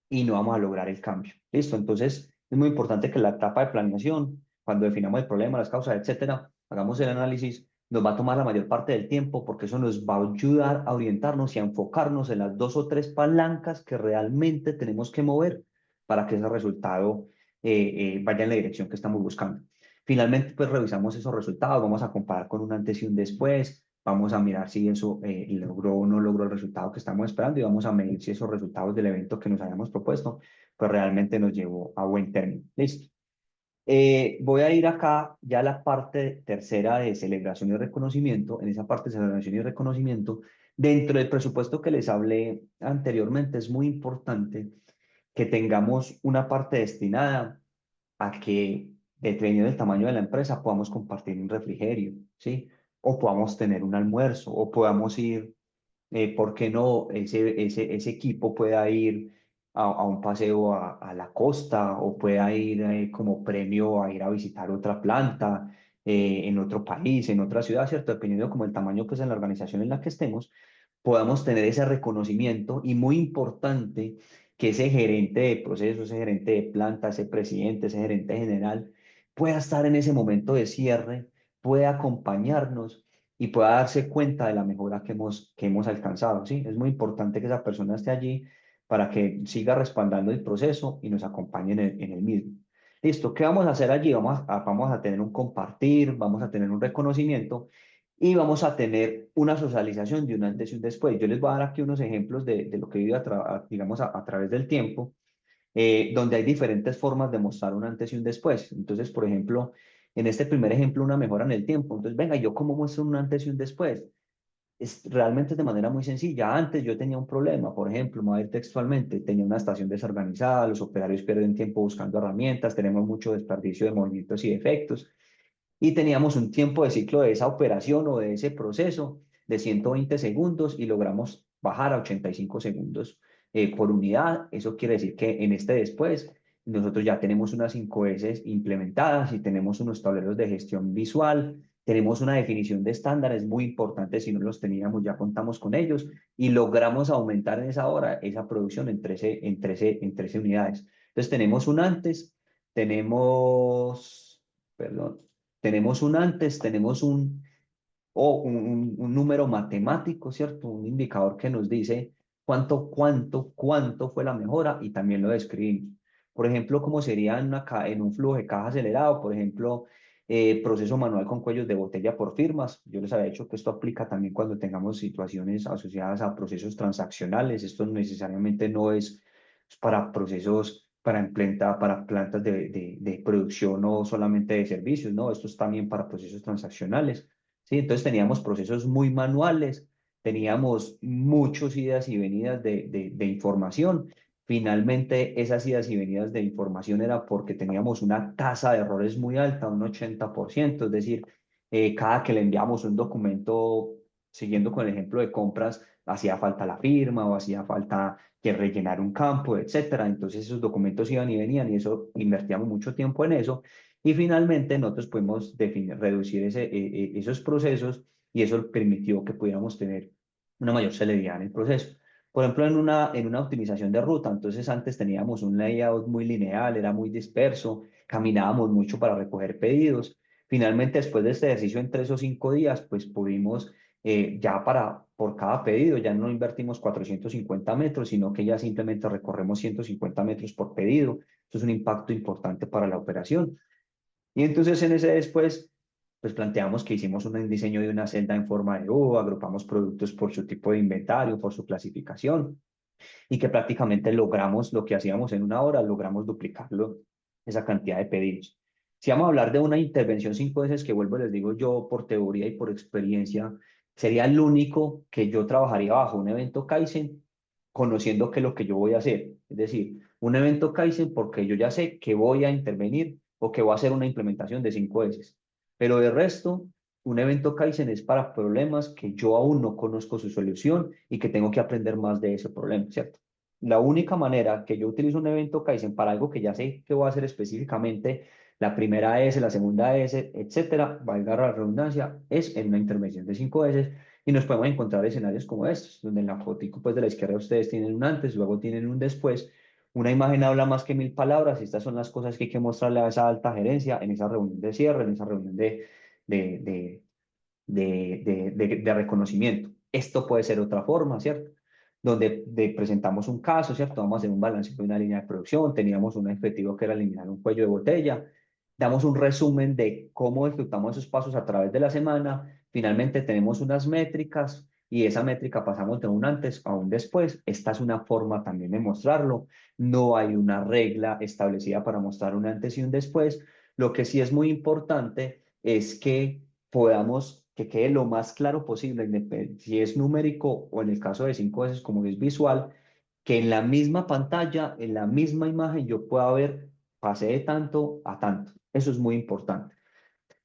y no vamos a lograr el cambio. Listo. Entonces es muy importante que la etapa de planeación, cuando definamos el problema, las causas, etcétera, hagamos el análisis. Nos va a tomar la mayor parte del tiempo porque eso nos va a ayudar a orientarnos y a enfocarnos en las dos o tres palancas que realmente tenemos que mover para que ese resultado vaya en la dirección que estamos buscando. Finalmente, pues revisamos esos resultados, vamos a comparar con un antes y un después, vamos a mirar si eso logró o no logró el resultado que estamos esperando y vamos a medir si esos resultados del evento que nos habíamos propuesto, pues realmente nos llevó a buen término. Listo. Voy a ir acá ya a la parte tercera de celebración y reconocimiento. En esa parte de celebración y reconocimiento, dentro del presupuesto que les hablé anteriormente, es muy importante que tengamos una parte destinada a que, dependiendo del tamaño de la empresa, podamos compartir un refrigerio, ¿sí? O podamos tener un almuerzo, o podamos ir, ¿por qué no? Ese equipo pueda ir a un paseo a la costa, o pueda ir como premio a ir a visitar otra planta en otro país, en otra ciudad, ¿cierto? Dependiendo como el tamaño, pues en la organización en la que estemos, podamos tener ese reconocimiento y muy importante que ese gerente de proceso, ese gerente de planta, ese presidente, ese gerente general pueda estar en ese momento de cierre, pueda acompañarnos y pueda darse cuenta de la mejora que hemos alcanzado, ¿sí? Es muy importante que esa persona esté allí para que siga respaldando el proceso y nos acompañe en el mismo. Listo, ¿qué vamos a hacer allí? Vamos a tener un compartir, vamos a tener un reconocimiento y vamos a tener una socialización de un antes y un después. Yo les voy a dar aquí unos ejemplos de lo que he vivido digamos, a través del tiempo, donde hay diferentes formas de mostrar un antes y un después. Entonces, por ejemplo, en este primer ejemplo, una mejora en el tiempo. Entonces, venga, ¿yo cómo muestro un antes y un después? Es realmente de manera muy sencilla. Antes yo tenía un problema, por ejemplo, me voy a ir textualmente, tenía una estación desorganizada, los operarios pierden tiempo buscando herramientas, tenemos mucho desperdicio de movimientos y defectos y teníamos un tiempo de ciclo de esa operación o de ese proceso de 120 segundos y logramos bajar a 85 segundos por unidad. Eso quiere decir que en este después nosotros ya tenemos unas 5S implementadas y tenemos unos tableros de gestión visual, tenemos una definición de estándares muy importante, si no los teníamos ya contamos con ellos y logramos aumentar en esa hora esa producción en 13 unidades. Entonces tenemos un antes, tenemos, perdón, tenemos un antes, tenemos un número matemático, ¿cierto? Un indicador que nos dice cuánto fue la mejora y también lo describimos. Por ejemplo, cómo sería en un flujo de caja acelerado, por ejemplo, proceso manual con cuellos de botella por firmas. Yo les había dicho que esto aplica también cuando tengamos situaciones asociadas a procesos transaccionales. Esto necesariamente no es para procesos, para plantas de producción o solamente de servicios, ¿no? Esto es también para procesos transaccionales. ¿Sí? Entonces teníamos procesos muy manuales, teníamos muchos idas y venidas de información. Finalmente, esas idas y venidas de información era porque teníamos una tasa de errores muy alta, un 80%, es decir, cada que le enviamos un documento, siguiendo con el ejemplo de compras, hacía falta la firma o hacía falta que rellenar un campo, etcétera. Entonces esos documentos iban y venían y eso invertíamos mucho tiempo en eso y finalmente nosotros pudimos reducir esos procesos y eso permitió que pudiéramos tener una mayor celeridad en el proceso. Por ejemplo, en una optimización de ruta, entonces antes teníamos un layout muy lineal, era muy disperso, caminábamos mucho para recoger pedidos. Finalmente, después de este ejercicio en 3 o 5 días, pues pudimos por cada pedido, ya no invertimos 450 metros, sino que ya simplemente recorremos 150 metros por pedido. Eso es un impacto importante para la operación. Y entonces en ese después, pues planteamos que hicimos un diseño de una celda en forma de U, agrupamos productos por su tipo de inventario, por su clasificación, y que prácticamente logramos lo que hacíamos en una hora, logramos duplicarlo, esa cantidad de pedidos. Si vamos a hablar de una intervención 5 veces, que vuelvo, les digo yo por teoría y por experiencia, sería el único que yo trabajaría bajo un evento Kaizen, conociendo que lo que yo voy a hacer. Es decir, un evento Kaizen porque yo ya sé que voy a intervenir o que voy a hacer una implementación de 5 veces. Pero de resto, un evento Kaizen es para problemas que yo aún no conozco su solución y que tengo que aprender más de ese problema, ¿cierto? La única manera que yo utilizo un evento Kaizen para algo que ya sé que voy a hacer específicamente, la primera S, la segunda S, etcétera, valga la redundancia, es en una intervención de 5 veces y nos podemos encontrar escenarios como estos, donde en la fotico pues de la izquierda ustedes tienen un antes, luego tienen un después. Una imagen habla más que 1000 palabras y estas son las cosas que hay que mostrarle a esa alta gerencia en esa reunión de cierre, en esa reunión de, de, de reconocimiento. Esto puede ser otra forma, ¿cierto? Donde presentamos un caso, ¿cierto? Vamos a hacer un balance de una línea de producción, teníamos un objetivo que era eliminar un cuello de botella, damos un resumen de cómo ejecutamos esos pasos a través de la semana, finalmente tenemos unas métricas y esa métrica pasamos de un antes a un después. Esta es una forma también de mostrarlo. No hay una regla establecida para mostrar un antes y un después. Lo que sí es muy importante es que podamos que quede lo más claro posible, si es numérico o en el caso de 5 veces como es visual, que en la misma pantalla, en la misma imagen, yo pueda ver, pasé de tanto a tanto. Eso es muy importante.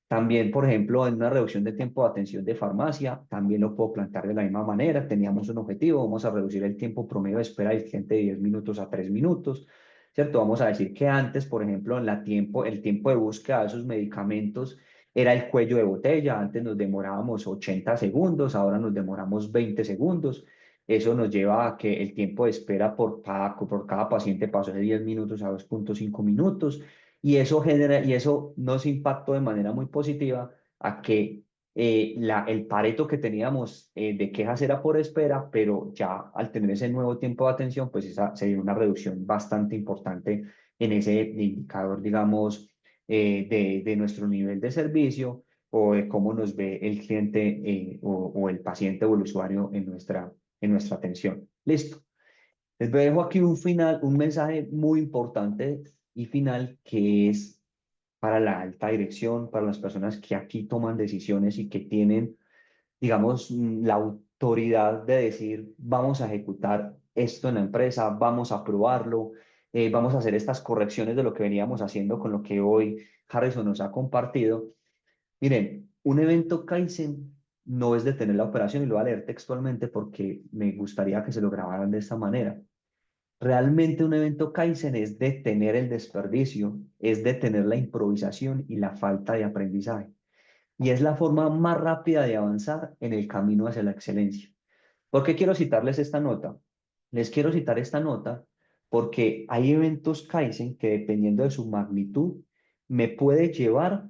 También, por ejemplo, en una reducción de tiempo de atención de farmacia, también lo puedo plantear de la misma manera. Teníamos un objetivo, vamos a reducir el tiempo promedio de espera del cliente de 10 minutos a 3 minutos, ¿cierto? Vamos a decir que antes, por ejemplo, el tiempo de búsqueda de esos medicamentos era el cuello de botella. Antes nos demorábamos 80 segundos, ahora nos demoramos 20 segundos. Eso nos lleva a que el tiempo de espera por cada paciente pasó de 10 minutos a 2,5 minutos y eso nos impactó de manera muy positiva a que el Pareto que teníamos de quejas era por espera, pero ya al tener ese nuevo tiempo de atención, pues se dio una reducción bastante importante en ese indicador, digamos, de nuestro nivel de servicio o de cómo nos ve el cliente o el paciente o el usuario en nuestra atención. Listo. Les dejo aquí un mensaje muy importante y final que es para la alta dirección, para las personas que aquí toman decisiones y que tienen, digamos, la autoridad de decir, vamos a ejecutar esto en la empresa, vamos a probarlo, vamos a hacer estas correcciones de lo que veníamos haciendo con lo que hoy Harrison nos ha compartido. Miren, un evento Kaizen no es detener la operación y lo voy a leer textualmente porque me gustaría que se lo grabaran de esta manera. Realmente un evento Kaizen es detener el desperdicio, es detener la improvisación y la falta de aprendizaje. Y es la forma más rápida de avanzar en el camino hacia la excelencia. ¿Por qué quiero citarles esta nota? Les quiero citar esta nota porque hay eventos Kaizen que dependiendo de su magnitud me puede llevar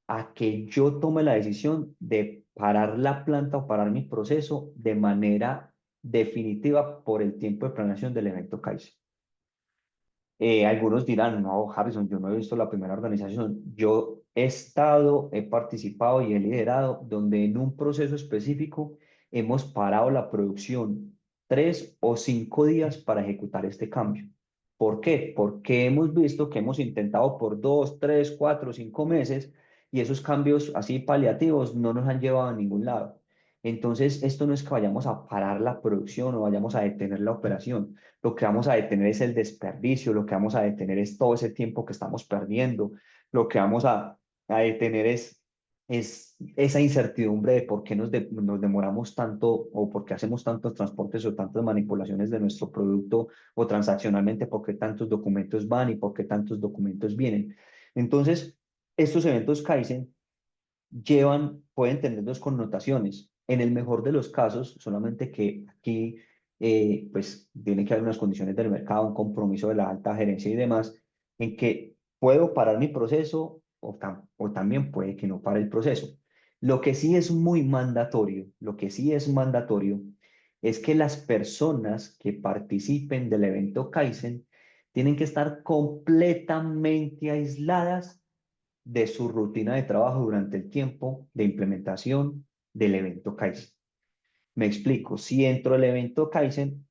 a que yo tome la decisión de parar la planta o parar mi proceso de manera definitiva por el tiempo de planeación del evento Kaizen. Algunos dirán, no, Harrison, yo no he visto la primera organización. Yo he estado, he participado y he liderado donde en un proceso específico hemos parado la producción 3 o 5 días para ejecutar este cambio. ¿Por qué? Porque hemos visto que hemos intentado por 2, 3, 4, 5 meses y esos cambios así paliativos no nos han llevado a ningún lado. Entonces, esto no es que vayamos a parar la producción o vayamos a detener la operación. Lo que vamos a detener es el desperdicio, lo que vamos a detener es todo ese tiempo que estamos perdiendo, lo que vamos a detener es esa incertidumbre de por qué nos demoramos tanto o por qué hacemos tantos transportes o tantas manipulaciones de nuestro producto o transaccionalmente, por qué tantos documentos van y por qué tantos documentos vienen. Entonces, estos eventos Kaizen pueden tener dos connotaciones. En el mejor de los casos, solamente que aquí pues tiene que haber unas condiciones del mercado, un compromiso de la alta gerencia y demás, en que puedo parar mi proceso o también puede que no pare el proceso. Lo que sí es muy mandatorio, lo que sí es mandatorio es que las personas que participen del evento Kaizen tienen que estar completamente aisladas de su rutina de trabajo durante el tiempo de implementación del evento Kaizen. Me explico, si entro al evento Kaizen,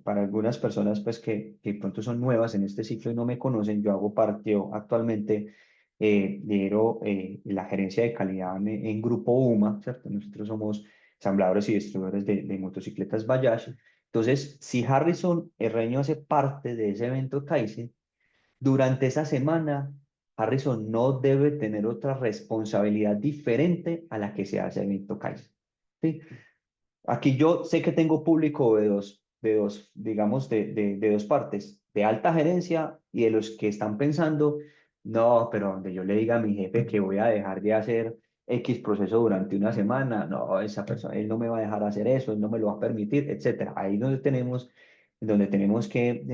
para algunas personas pues que pronto son nuevas en este ciclo y no me conocen, yo hago parte, yo actualmente lidero la gerencia de calidad en Grupo UMA, ¿cierto? Nosotros somos ensambladores y distribuidores de motocicletas Bayash. Entonces, si Harrison Herreño hace parte de ese evento Kaizen, durante esa semana, Harrison no debe tener otra responsabilidad diferente a la que se hace evento Kaizen. ¿Sí? Aquí yo sé que tengo público digamos, de dos partes, de alta gerencia y de los que están pensando, no, pero donde yo le diga a mi jefe que voy a dejar de hacer X proceso durante una semana, no, esa persona, él no me va a dejar hacer eso, él no me lo va a permitir, etcétera. Ahí donde tenemos que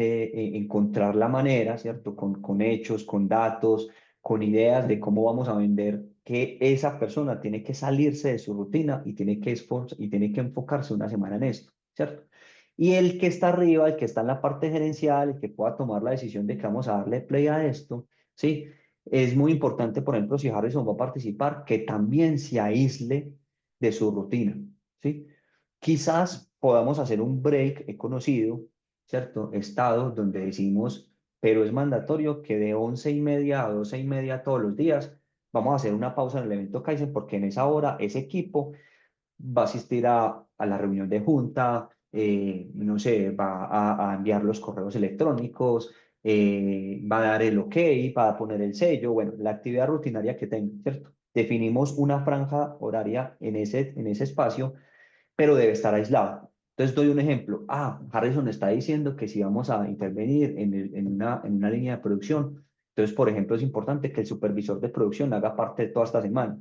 encontrar la manera, ¿cierto? Con hechos, con datos, con ideas de cómo vamos a vender, que esa persona tiene que salirse de su rutina y tiene que enfocarse una semana en esto, ¿cierto? Y el que está arriba, el que está en la parte gerencial, el que pueda tomar la decisión de que vamos a darle play a esto, ¿sí? Es muy importante, por ejemplo, si Harrison va a participar, que también se aísle de su rutina, ¿sí? Quizás podamos hacer un break, he conocido, ¿cierto? Estados donde decimos, pero es mandatorio que de 11:30 a 12:30 todos los días vamos a hacer una pausa en el evento Kaizen porque en esa hora ese equipo va a asistir a la reunión de junta, no sé, va a enviar los correos electrónicos, va a dar el OK, va a poner el sello, bueno, la actividad rutinaria que tenga, ¿cierto? Definimos una franja horaria en ese espacio, pero debe estar aislado. Entonces doy un ejemplo. Harrison está diciendo que si vamos a intervenir en una línea de producción, entonces, por ejemplo, es importante que el supervisor de producción haga parte de toda esta semana.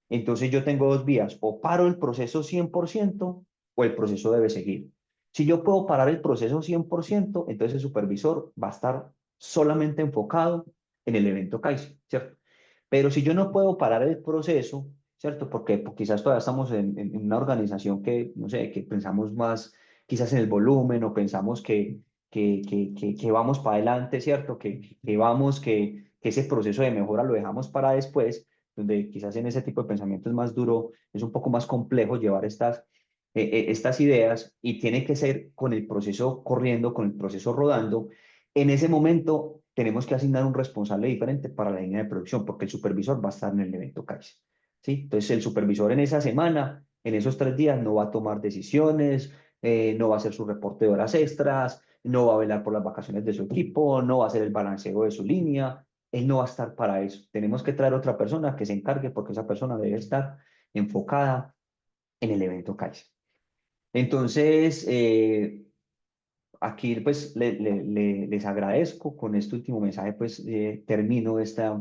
Entonces yo tengo dos vías, o paro el proceso 100% o el proceso debe seguir. Si yo puedo parar el proceso 100%, entonces el supervisor va a estar solamente enfocado en el evento Kaizen, ¿cierto? Pero si yo no puedo parar el proceso, ¿cierto? Porque quizás todavía estamos en una organización que, no sé, que pensamos más quizás en el volumen o pensamos que vamos para adelante, ¿cierto? Que ese proceso de mejora lo dejamos para después, donde quizás en ese tipo de pensamiento es más duro, es un poco más complejo llevar estas ideas y tiene que ser con el proceso corriendo, con el proceso rodando. En ese momento tenemos que asignar un responsable diferente para la línea de producción porque el supervisor va a estar en el evento Kaizen, ¿sí? Entonces el supervisor en esa semana, en esos 3 días, no va a tomar decisiones, no va a hacer su reporte de horas extras, no va a velar por las vacaciones de su equipo, no va a hacer el balanceo de su línea, él no va a estar para eso. Tenemos que traer otra persona que se encargue porque esa persona debe estar enfocada en el evento Kaizen. Entonces, aquí pues les agradezco con este último mensaje, pues termino esta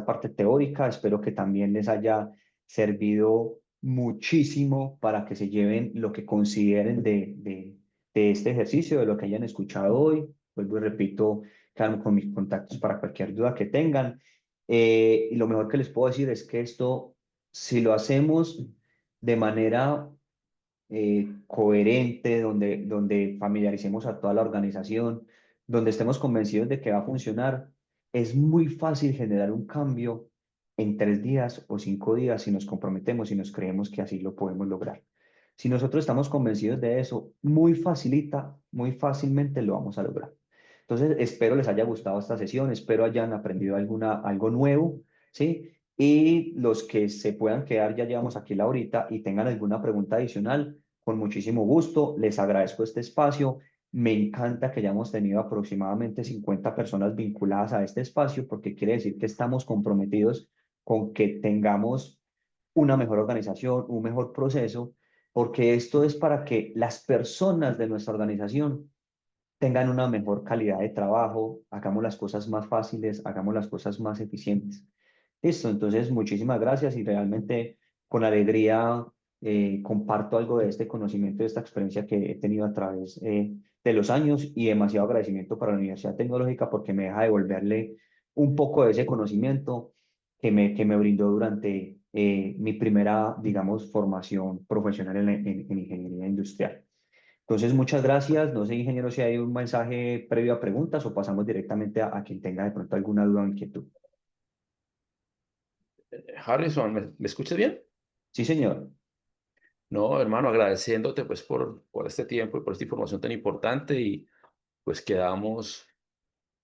parte teórica. Espero que también les haya servido muchísimo para que se lleven lo que consideren de este ejercicio, de lo que hayan escuchado hoy. Vuelvo y repito, quedan con mis contactos para cualquier duda que tengan. Y lo mejor que les puedo decir es que esto, si lo hacemos de manera coherente, donde familiaricemos a toda la organización, donde estemos convencidos de que va a funcionar, es muy fácil generar un cambio en 3 días o 5 días si nos comprometemos y nos creemos que así lo podemos lograr. Si nosotros estamos convencidos de eso, muy fácilmente lo vamos a lograr. Entonces, espero les haya gustado esta sesión, espero hayan aprendido algo nuevo, ¿sí? Y los que se puedan quedar, ya llevamos aquí la horita y tengan alguna pregunta adicional, con muchísimo gusto, les agradezco este espacio. Me encanta que hayamos tenido aproximadamente 50 personas vinculadas a este espacio, porque quiere decir que estamos comprometidos con que tengamos una mejor organización, un mejor proceso, porque esto es para que las personas de nuestra organización tengan una mejor calidad de trabajo, hagamos las cosas más fáciles, hagamos las cosas más eficientes. Listo, entonces muchísimas gracias y realmente con alegría comparto algo de este conocimiento, de esta experiencia que he tenido a través de los años y demasiado agradecimiento para la Universidad Tecnológica porque me deja devolverle un poco de ese conocimiento que me brindó durante mi primera, digamos, formación profesional en ingeniería industrial. Entonces, muchas gracias. No sé, ingeniero, si hay un mensaje previo a preguntas o pasamos directamente a quien tenga de pronto alguna duda o inquietud. Harrison, ¿me escuchas bien? Sí, señor. No, hermano, agradeciéndote pues por este tiempo y por esta información tan importante y pues quedamos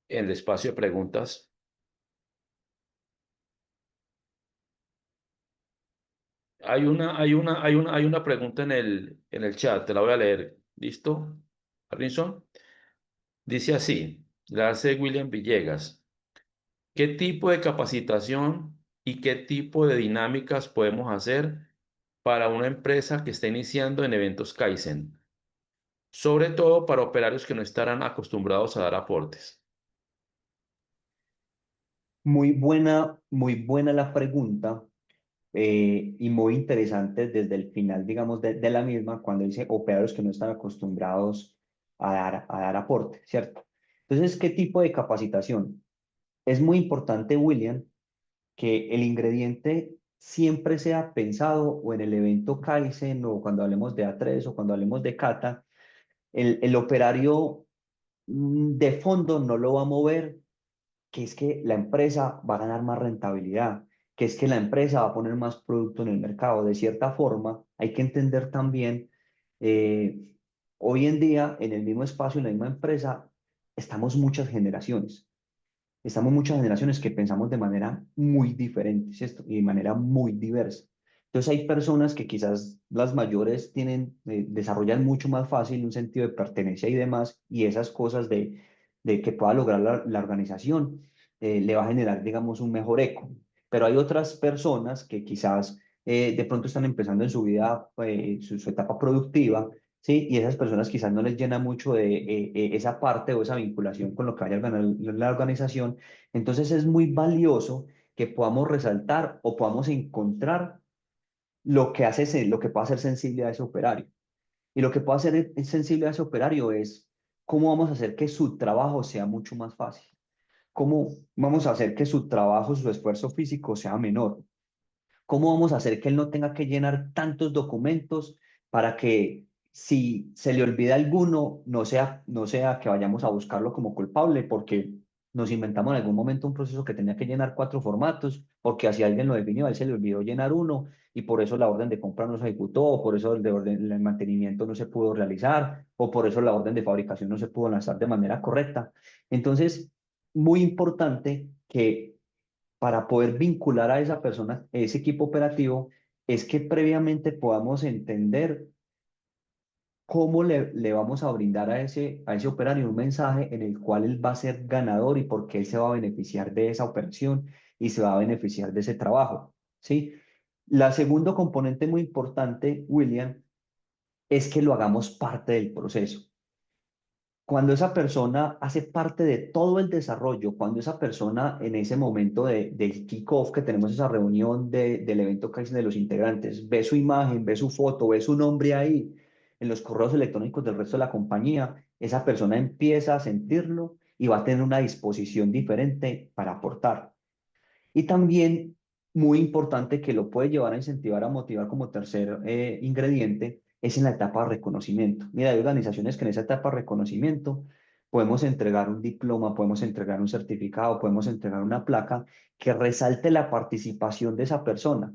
en el espacio de preguntas. Hay una pregunta en el chat, te la voy a leer. ¿Listo? Harrison. Dice así, la hace William Villegas. ¿Qué tipo de capacitación y qué tipo de dinámicas podemos hacer para una empresa que está iniciando en eventos Kaizen? Sobre todo para operarios que no estarán acostumbrados a dar aportes. Muy buena la pregunta y muy interesante desde el final, digamos, de la misma, cuando dice operarios que no están acostumbrados a dar aporte, ¿cierto? Entonces, ¿qué tipo de capacitación? Es muy importante, William, que el ingrediente siempre sea pensado o en el evento Kaizen o cuando hablemos de A3 o cuando hablemos de Kata, el operario de fondo no lo va a mover, que es que la empresa va a ganar más rentabilidad, que es que la empresa va a poner más producto en el mercado. De cierta forma, hay que entender también, eh, hoy en día, en el mismo espacio, en la misma empresa, estamos muchas generaciones. Estamos muchas generaciones que pensamos de manera muy diferente, ¿cierto? Y de manera muy diversa. Entonces hay personas que quizás las mayores desarrollan mucho más fácil un sentido de pertenencia y demás, y esas cosas de que pueda lograr la organización le va a generar, digamos, un mejor eco. Pero hay otras personas que quizás de pronto están empezando en su vida, su etapa productiva, ¿sí? Y esas personas quizás no les llena mucho de esa parte o esa vinculación con lo que vaya a ganar la organización. Entonces es muy valioso que podamos resaltar o podamos encontrar lo que puede hacer sensible a ese operario. Y lo que puede hacer sensible a ese operario es cómo vamos a hacer que su trabajo sea mucho más fácil. ¿Cómo vamos a hacer que su trabajo, su esfuerzo físico sea menor? ¿Cómo vamos a hacer que él no tenga que llenar tantos documentos para que si se le olvida alguno, no sea que vayamos a buscarlo como culpable porque nos inventamos en algún momento un proceso que tenía que llenar 4 formatos, porque así alguien lo definió, a él se le olvidó llenar uno y por eso la orden de compra no se ejecutó, o por eso el mantenimiento no se pudo realizar, o por eso la orden de fabricación no se pudo lanzar de manera correcta? Entonces, muy importante que para poder vincular a esa persona, a ese equipo operativo, es que previamente podamos entender cómo le vamos a brindar a ese operario un mensaje en el cual él va a ser ganador y por qué él se va a beneficiar de esa operación y se va a beneficiar de ese trabajo, ¿sí? La segundo componente muy importante, William, es que lo hagamos parte del proceso. Cuando esa persona hace parte de todo el desarrollo, cuando esa persona en ese momento del kick-off, que tenemos esa reunión del evento Kaizen de los integrantes, ve su imagen, ve su foto, ve su nombre ahí en los correos electrónicos del resto de la compañía, esa persona empieza a sentirlo y va a tener una disposición diferente para aportar. Y también, muy importante que lo puede llevar a incentivar, a motivar como tercer ingrediente, es en la etapa de reconocimiento. Mira, hay organizaciones que en esa etapa de reconocimiento podemos entregar un diploma, podemos entregar un certificado, podemos entregar una placa que resalte la participación de esa persona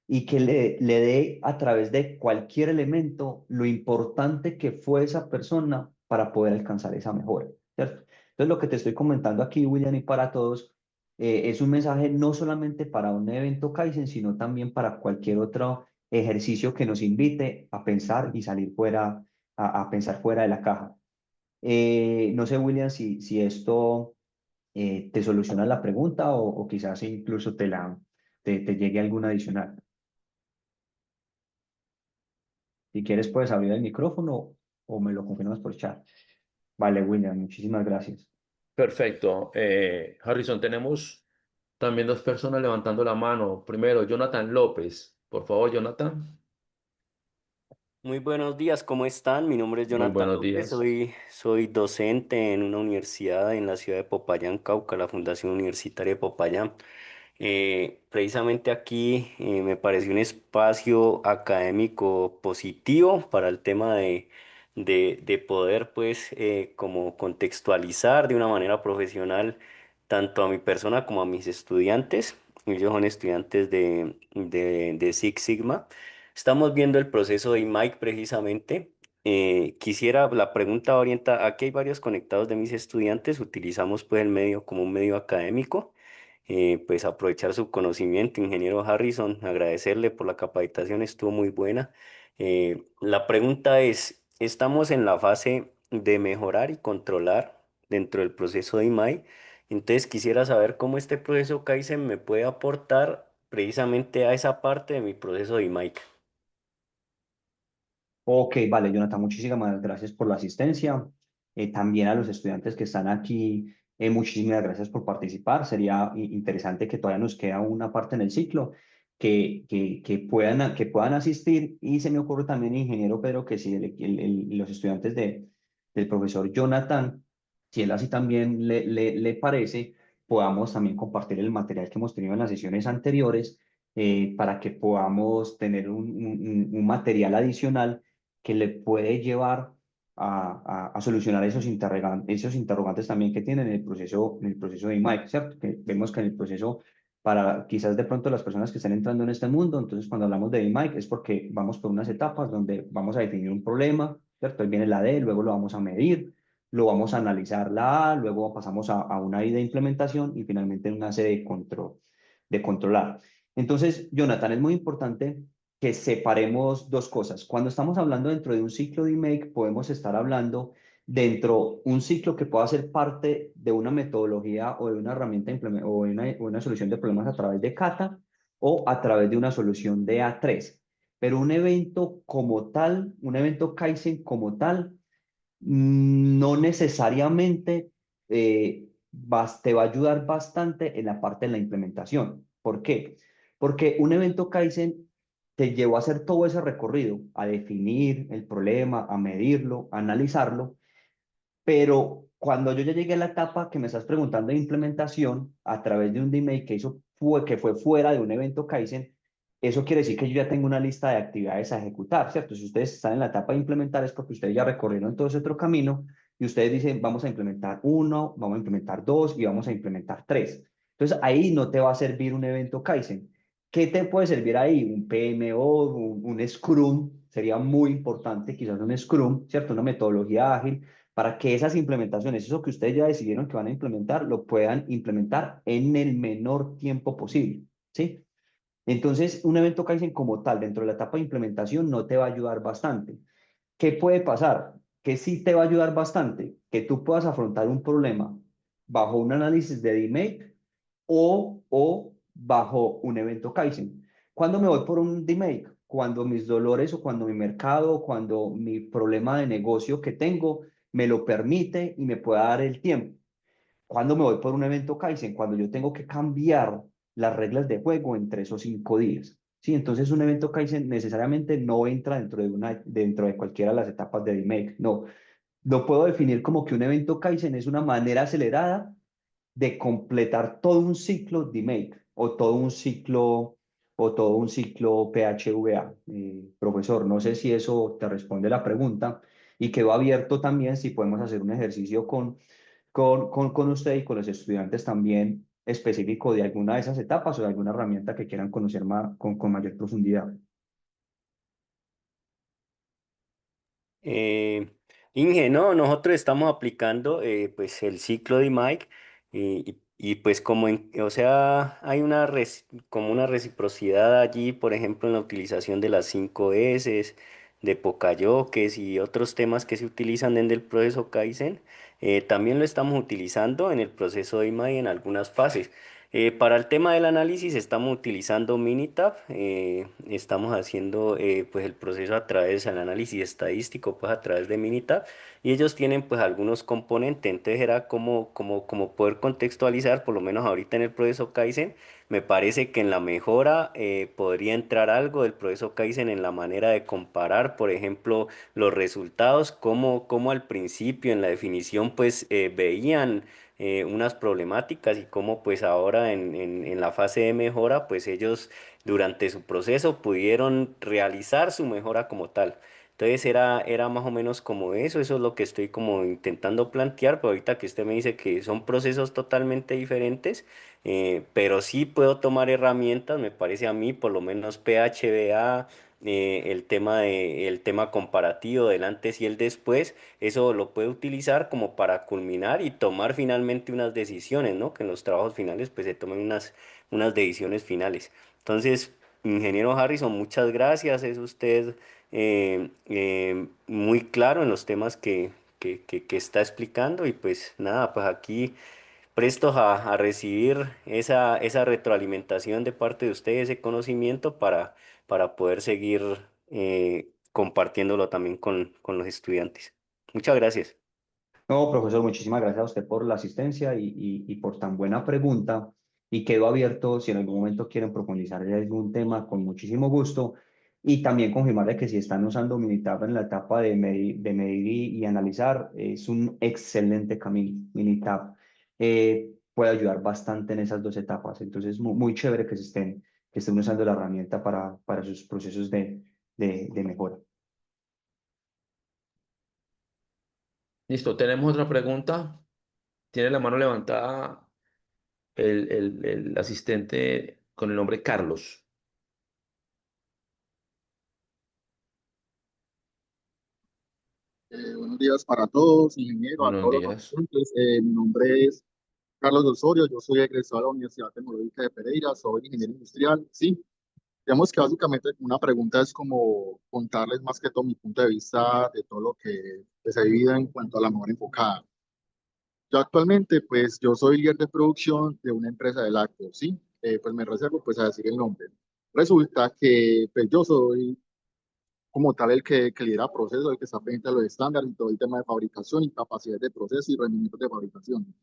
y que le dé a través de cualquier elemento lo importante que fue esa persona para poder alcanzar esa mejora, ¿cierto? Entonces, lo que te estoy comentando aquí, William, y para todos, es un mensaje no solamente para un evento Kaizen, sino también para cualquier otro ejercicio que nos invite a pensar y salir fuera, a pensar fuera de la caja. No sé, William, si esto te soluciona la pregunta o quizás incluso te llegue alguna adicional. Si quieres, puedes abrir el micrófono o me lo confirmas por chat. Vale, William, muchísimas gracias. Perfecto. Harrison, tenemos también dos personas levantando la mano. Primero, Jonathan López. Por favor, Jonathan. Muy buenos días, ¿cómo están? Mi nombre es Muy Jonathan buenos López, días. soy docente en una universidad en la ciudad de Popayán, Cauca, la Fundación Universitaria de Popayán. Precisamente aquí me pareció un espacio académico positivo para el tema de poder, pues, como contextualizar de una manera profesional tanto a mi persona como a mis estudiantes. Ellos son estudiantes de Six Sigma. Estamos viendo el proceso de IMAIC precisamente. Quisiera, la pregunta orienta, aquí hay varios conectados de mis estudiantes, utilizamos pues el medio como un medio académico, pues aprovechar su conocimiento, ingeniero Harrison, agradecerle por la capacitación, estuvo muy buena. La pregunta es, estamos en la fase de mejorar y controlar dentro del proceso de IMAI, entonces quisiera saber cómo este proceso Kaizen me puede aportar precisamente a esa parte de mi proceso de IMAI. Ok, vale, Jonathan, muchísimas gracias por la asistencia. También a los estudiantes que están aquí, muchísimas gracias por participar. Sería interesante que todavía nos queda una parte en el ciclo que puedan asistir. Y se me ocurre también, ingeniero Pedro, que si los estudiantes del profesor Jonathan, si él así también le parece, podamos también compartir el material que hemos tenido en las sesiones anteriores para que podamos tener un material adicional que le puede llevar a solucionar esos interrogantes también que tienen en el proceso de IMAIC, ¿cierto? Que vemos que en el proceso, para quizás de pronto las personas que están entrando en este mundo, entonces cuando hablamos de IMAIC es porque vamos por unas etapas donde vamos a definir un problema, ¿cierto? Ahí viene la D, luego lo vamos a medir, lo vamos a analizar la A, luego pasamos a una I de implementación y finalmente una C de controlar. Entonces, Jonathan, es muy importante que separemos dos cosas. Cuando estamos hablando dentro de un ciclo de make, podemos estar hablando dentro un ciclo que pueda ser parte de una metodología o de una herramienta o una solución de problemas a través de Kata o a través de una solución de A3. Pero un evento como tal, un evento Kaizen como tal, no necesariamente te va a ayudar bastante en la parte de la implementación. ¿Por qué? Porque un evento Kaizen te llevó a hacer todo ese recorrido, a definir el problema, a medirlo, a analizarlo, pero cuando yo ya llegué a la etapa que me estás preguntando de implementación, a través de un DMA que fue fuera de un evento Kaizen, eso quiere decir que yo ya tengo una lista de actividades a ejecutar, ¿cierto? Si ustedes están en la etapa de implementar es porque ustedes ya recorrieron todo ese otro camino y ustedes dicen, vamos a implementar uno, vamos a implementar dos y vamos a implementar tres. Entonces ahí no te va a servir un evento Kaizen. ¿Qué te puede servir ahí? Un PMO, un Scrum, sería muy importante, quizás un Scrum, ¿cierto? Una metodología ágil para que esas implementaciones, eso que ustedes ya decidieron que van a implementar, lo puedan implementar en el menor tiempo posible, ¿sí? Entonces, un evento Kaizen como tal, dentro de la etapa de implementación, no te va a ayudar bastante. ¿Qué puede pasar? Que sí te va a ayudar bastante, que tú puedas afrontar un problema bajo un análisis de DMake o bajo un evento Kaizen. ¿Cuándo me voy por un DMake? Cuando mis dolores o cuando mi mercado o cuando mi problema de negocio que tengo me lo permite y me pueda dar el tiempo. ¿Cuándo me voy por un evento Kaizen? Cuando yo tengo que cambiar las reglas de juego entre esos 5 días. Sí, entonces un evento Kaizen necesariamente no entra dentro de cualquiera de las etapas de DMake. No, lo puedo definir como que un evento Kaizen es una manera acelerada de completar todo un ciclo de make o todo un ciclo PHVA. Profesor, no sé si eso te responde la pregunta y quedó abierto también si podemos hacer un ejercicio con usted y con los estudiantes también específico de alguna de esas etapas o de alguna herramienta que quieran conocer más, con mayor profundidad. Eh, Inge, no, nosotros estamos aplicando pues el ciclo de Mike y, pues como o sea, hay como una reciprocidad allí, por ejemplo, en la utilización de las 5 S, de Pokayoques y otros temas que se utilizan en el proceso Kaizen, también lo estamos utilizando en el proceso de IMAI en algunas fases. Para el tema del análisis estamos utilizando Minitab, estamos haciendo pues el proceso a través del análisis estadístico pues a través de Minitab y ellos tienen pues algunos componentes, entonces era como poder contextualizar, por lo menos ahorita en el proceso Kaizen, me parece que en la mejora podría entrar algo del proceso Kaizen en la manera de comparar, por ejemplo, los resultados, como al principio en la definición pues veían unas problemáticas y cómo pues ahora en la fase de mejora pues ellos durante su proceso pudieron realizar su mejora como tal. Entonces era más o menos como eso es lo que estoy como intentando plantear, pero ahorita que usted me dice que son procesos totalmente diferentes, pero sí puedo tomar herramientas, me parece a mí, por lo menos PHBA, el tema comparativo del antes y el después, eso lo puede utilizar como para culminar y tomar finalmente unas decisiones, ¿no? Que en los trabajos finales pues se tomen unas decisiones finales. Entonces, ingeniero Harrison, muchas gracias. Es usted muy claro en los temas que está explicando y pues nada, pues aquí prestos a recibir esa retroalimentación de parte de usted, ese conocimiento para poder seguir compartiéndolo también con los estudiantes. Muchas gracias. No, profesor, muchísimas gracias a usted por la asistencia y por tan buena pregunta. Y quedo abierto si en algún momento quieren profundizar en algún tema con muchísimo gusto. Y también confirmarle que si están usando Minitab en la etapa de medir y analizar, es un excelente camino. Minitab puede ayudar bastante en esas dos etapas. Entonces, muy chévere que estén usando la herramienta para sus procesos de mejora. Listo, tenemos otra pregunta. Tiene la mano levantada el asistente con el nombre Carlos. Buenos días para todos, ingeniero, a Buenos todos los días. asistentes. Mi nombre es Carlos Osorio, yo soy egresado de la Universidad Tecnológica de Pereira, soy ingeniero industrial. Sí, digamos que básicamente una pregunta es como contarles más que todo mi punto de vista de todo lo que se vive en cuanto a la mejora enfocada. Yo actualmente, pues yo soy líder de producción de una empresa de lácteos, ¿sí? Pues me reservo pues a decir el nombre. Resulta que pues yo soy como tal el que lidera procesos, el que está pendiente de los estándares y todo el tema de fabricación y capacidad de proceso y rendimiento de fabricación.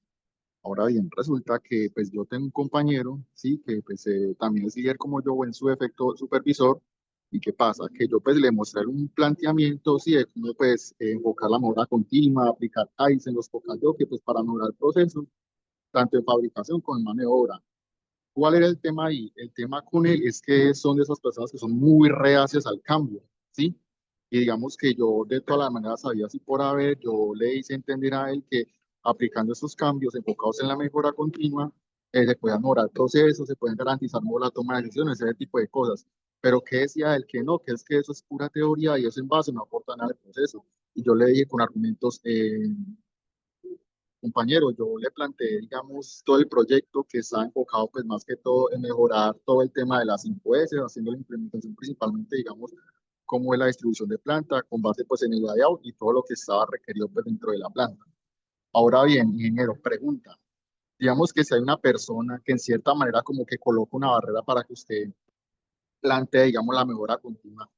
Ahora bien, resulta que pues yo tengo un compañero, sí, que pues también es líder como yo, o en su efecto supervisor, y qué pasa, que yo pues le mostré un planteamiento, sí, de cómo pues enfocar la mejora continua, aplicar Kaizen, los que pues para mejorar el proceso, tanto en fabricación como en mano de obra. ¿Cuál era el tema ahí? El tema con él es que son de esas personas que son muy reacias al cambio, ¿sí? Y digamos que yo de todas las maneras sabía así por haber, yo le hice entender a él que aplicando esos cambios enfocados en la mejora continua, se pueden mejorar procesos, se pueden garantizar mejor la toma de decisiones, ese tipo de cosas. Pero ¿qué decía él? Que no, que es que eso es pura teoría y eso en base no aporta nada al proceso. Y yo le dije con argumentos compañero, yo le planteé, digamos, todo el proyecto que está enfocado, pues, más que todo en mejorar todo el tema de las 5S, haciendo la implementación principalmente, digamos, cómo es la distribución de planta, con base, pues, en el layout y todo lo que estaba requerido, pues, dentro de la planta. Ahora bien, ingeniero, pregunta, digamos que si hay una persona que en cierta manera como que coloca una barrera para que usted plantee, digamos, la mejora continua,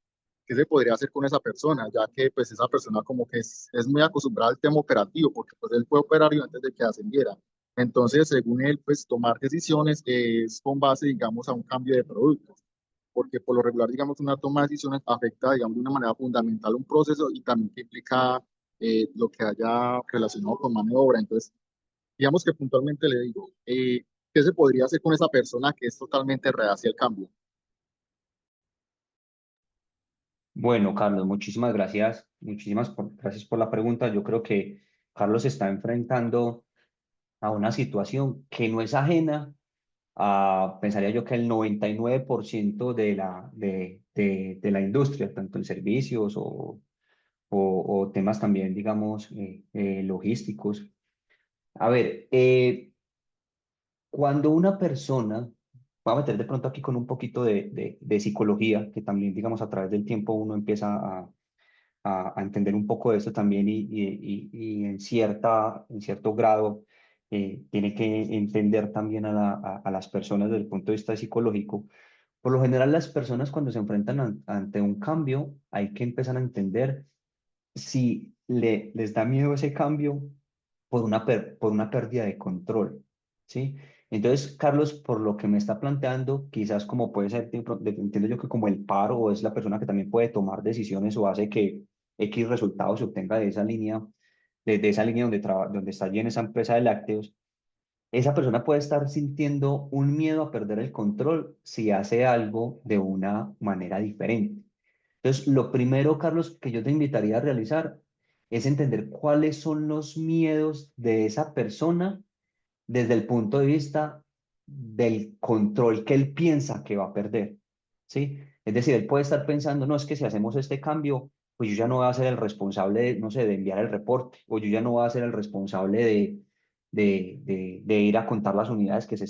¿qué se podría hacer con esa persona? Ya que pues esa persona como que es muy acostumbrada al tema operativo, porque pues él fue operario antes de que ascendiera. Entonces, según él, pues tomar decisiones es con base, digamos, a un cambio de productos, porque por lo regular, digamos, una toma de decisiones afecta, digamos, de una manera fundamental un proceso y también que implica lo que haya relacionado con mano de obra. Entonces, digamos que puntualmente le digo, ¿qué se podría hacer con esa persona que es totalmente reacia al cambio? Bueno, Carlos, muchísimas gracias. Gracias por la pregunta. Yo creo que Carlos se está enfrentando a una situación que no es ajena a, pensaría yo que el 99% de la industria, tanto en servicios o temas también, digamos, logísticos. A ver, cuando una persona, voy a meter de pronto aquí con un poquito de psicología, que también, digamos, a través del tiempo uno empieza a entender un poco de esto también y en cierto grado tiene que entender también a las personas desde el punto de vista psicológico. Por lo general, las personas cuando se enfrentan ante un cambio, hay que empezar a entender si les da miedo ese cambio por una pérdida de control, ¿sí? Entonces, Carlos, por lo que me está planteando, quizás como puede ser, entiendo yo que como el paro o es la persona que también puede tomar decisiones o hace que X resultado se obtenga de esa línea, de esa línea donde está allí en esa empresa de lácteos, esa persona puede estar sintiendo un miedo a perder el control si hace algo de una manera diferente. Entonces, lo primero, Carlos, que yo te invitaría a realizar es entender cuáles son los miedos de esa persona desde el punto de vista del control que él piensa que va a perder, ¿sí? Es decir, él puede estar pensando, no, es que si hacemos este cambio, pues yo ya no voy a ser el responsable de, no sé, de enviar el reporte, o yo ya no voy a ser el responsable de ir a contar las unidades que se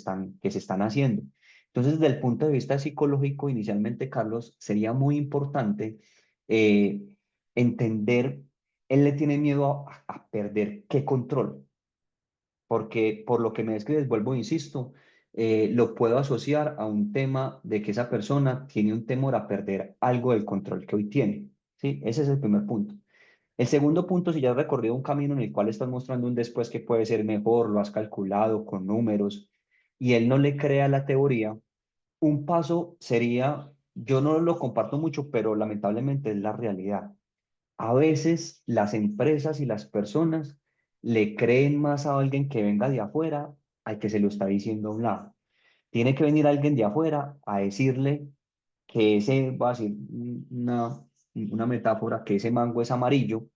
están haciendo. Entonces, desde el punto de vista psicológico, inicialmente, Carlos, sería muy importante eh, entender, él le tiene miedo a perder qué control, porque por lo que me describes, vuelvo e insisto, lo puedo asociar a un tema de que esa persona tiene un temor a perder algo del control que hoy tiene, ¿sí? Ese es el primer punto. El segundo punto, si ya has recorrido un camino en el cual estás mostrando un después que puede ser mejor, lo has calculado con números, y él no le crea la teoría, un paso sería, yo no lo comparto mucho, pero lamentablemente es la realidad. A veces las empresas y las personas le creen más a alguien que venga de afuera al que se lo está diciendo a un lado. Tiene que venir alguien de afuera a decirle que ese, va a decir una metáfora, que ese mango es amarillo,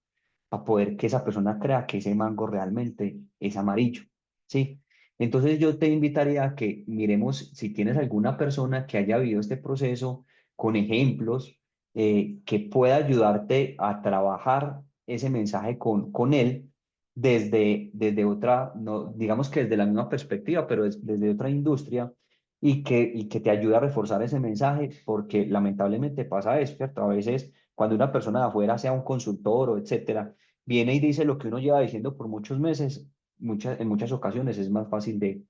para poder que esa persona crea que ese mango realmente es amarillo, ¿sí? Entonces yo te invitaría a que miremos si tienes alguna persona que haya vivido este proceso con ejemplos, que pueda ayudarte a trabajar ese mensaje con él desde otra, no, digamos que desde la misma perspectiva, pero desde otra industria, y que te ayude a reforzar ese mensaje, porque lamentablemente pasa eso, ¿cierto? A veces cuando una persona de afuera, sea un consultor o etcétera, viene y dice lo que uno lleva diciendo por muchos meses, en muchas ocasiones es más fácil de,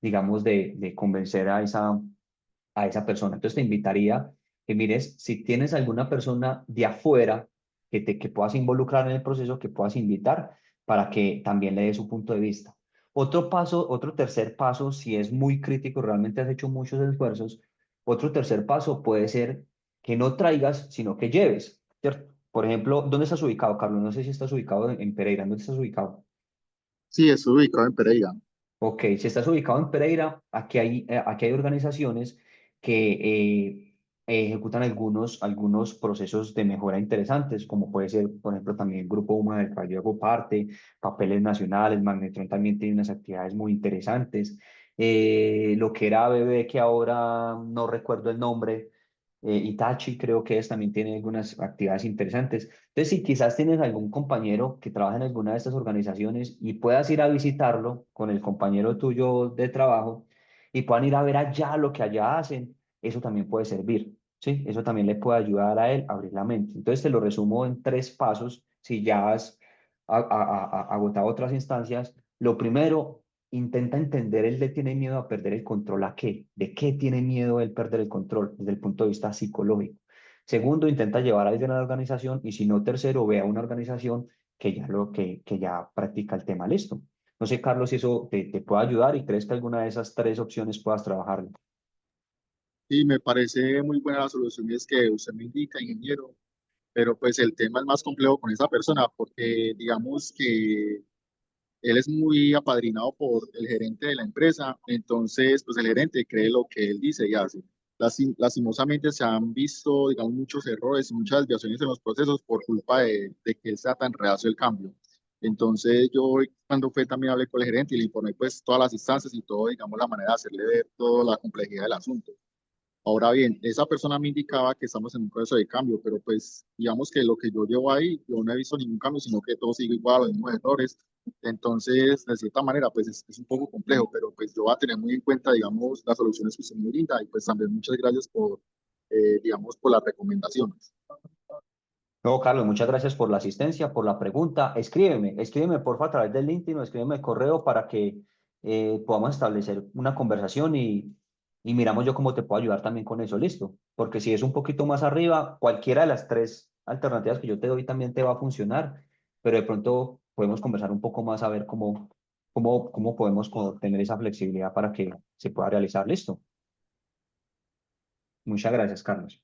digamos, de convencer a esa persona. Entonces te invitaría que mires si tienes alguna persona de afuera que puedas involucrar en el proceso, que puedas invitar para que también le dé su punto de vista. Otro paso, otro tercer paso, si es muy crítico, realmente has hecho muchos esfuerzos, otro tercer paso puede ser que no traigas, sino que lleves, ¿cierto? Por ejemplo, ¿dónde estás ubicado, Carlos? No sé si estás ubicado en Pereira. ¿Dónde estás ubicado? Sí, estoy ubicado en Pereira. Ok, si estás ubicado en Pereira, aquí hay organizaciones que ejecutan algunos procesos de mejora interesantes, como puede ser, por ejemplo, también el Grupo Huma del cual yo hago parte, Papeles Nacionales, Magnetron también tiene unas actividades muy interesantes. Lo que era ABB, que ahora no recuerdo el nombre, Itachi creo que también tiene algunas actividades interesantes. Entonces, si quizás tienes algún compañero que trabaja en alguna de estas organizaciones y puedas ir a visitarlo con el compañero tuyo de trabajo y puedan ir a ver allá lo que allá hacen, eso también puede servir, ¿sí? Eso también le puede ayudar a él a abrir la mente. Entonces, te lo resumo en tres pasos. Si ya has agotado otras instancias, lo primero, intenta entender, él le tiene miedo a perder el control ¿a qué? ¿De qué tiene miedo él perder el control desde el punto de vista psicológico? Segundo, intenta llevar a alguien a la organización y si no, tercero, ve a una organización que ya practica el tema. Listo. No sé, Carlos, si eso te puede ayudar y crees que alguna de esas tres opciones puedas trabajar. Y me parece muy buena la solución es que usted me indica, ingeniero, pero pues el tema es más complejo con esa persona porque digamos que él es muy apadrinado por el gerente de la empresa, entonces pues el gerente cree lo que él dice y hace. Lastimosamente se han visto, digamos, muchos errores y muchas desviaciones en los procesos por culpa de que él sea tan reacio al cambio. Entonces yo cuando fue también hablé con el gerente y le informé pues todas las instancias y todo, digamos, la manera de hacerle ver toda la complejidad del asunto. Ahora bien, esa persona me indicaba que estamos en un proceso de cambio, pero pues digamos que lo que yo llevo ahí, yo no he visto ningún cambio, sino que todo sigue igual, los mismos errores. Entonces, de cierta manera, pues es un poco complejo, pero pues yo voy a tener muy en cuenta, digamos, las soluciones que usted me brinda y pues también muchas gracias por, digamos, por las recomendaciones. No, Carlos, muchas gracias por la asistencia, por la pregunta. Escríbeme porfa a través del LinkedIn o escríbeme el correo para que podamos establecer una conversación y miramos yo cómo te puedo ayudar también con eso, listo. Porque si es un poquito más arriba, cualquiera de las tres alternativas que yo te doy también te va a funcionar, pero de pronto podemos conversar un poco más a ver cómo podemos tener esa flexibilidad para que se pueda realizar, listo. Muchas gracias, Carlos.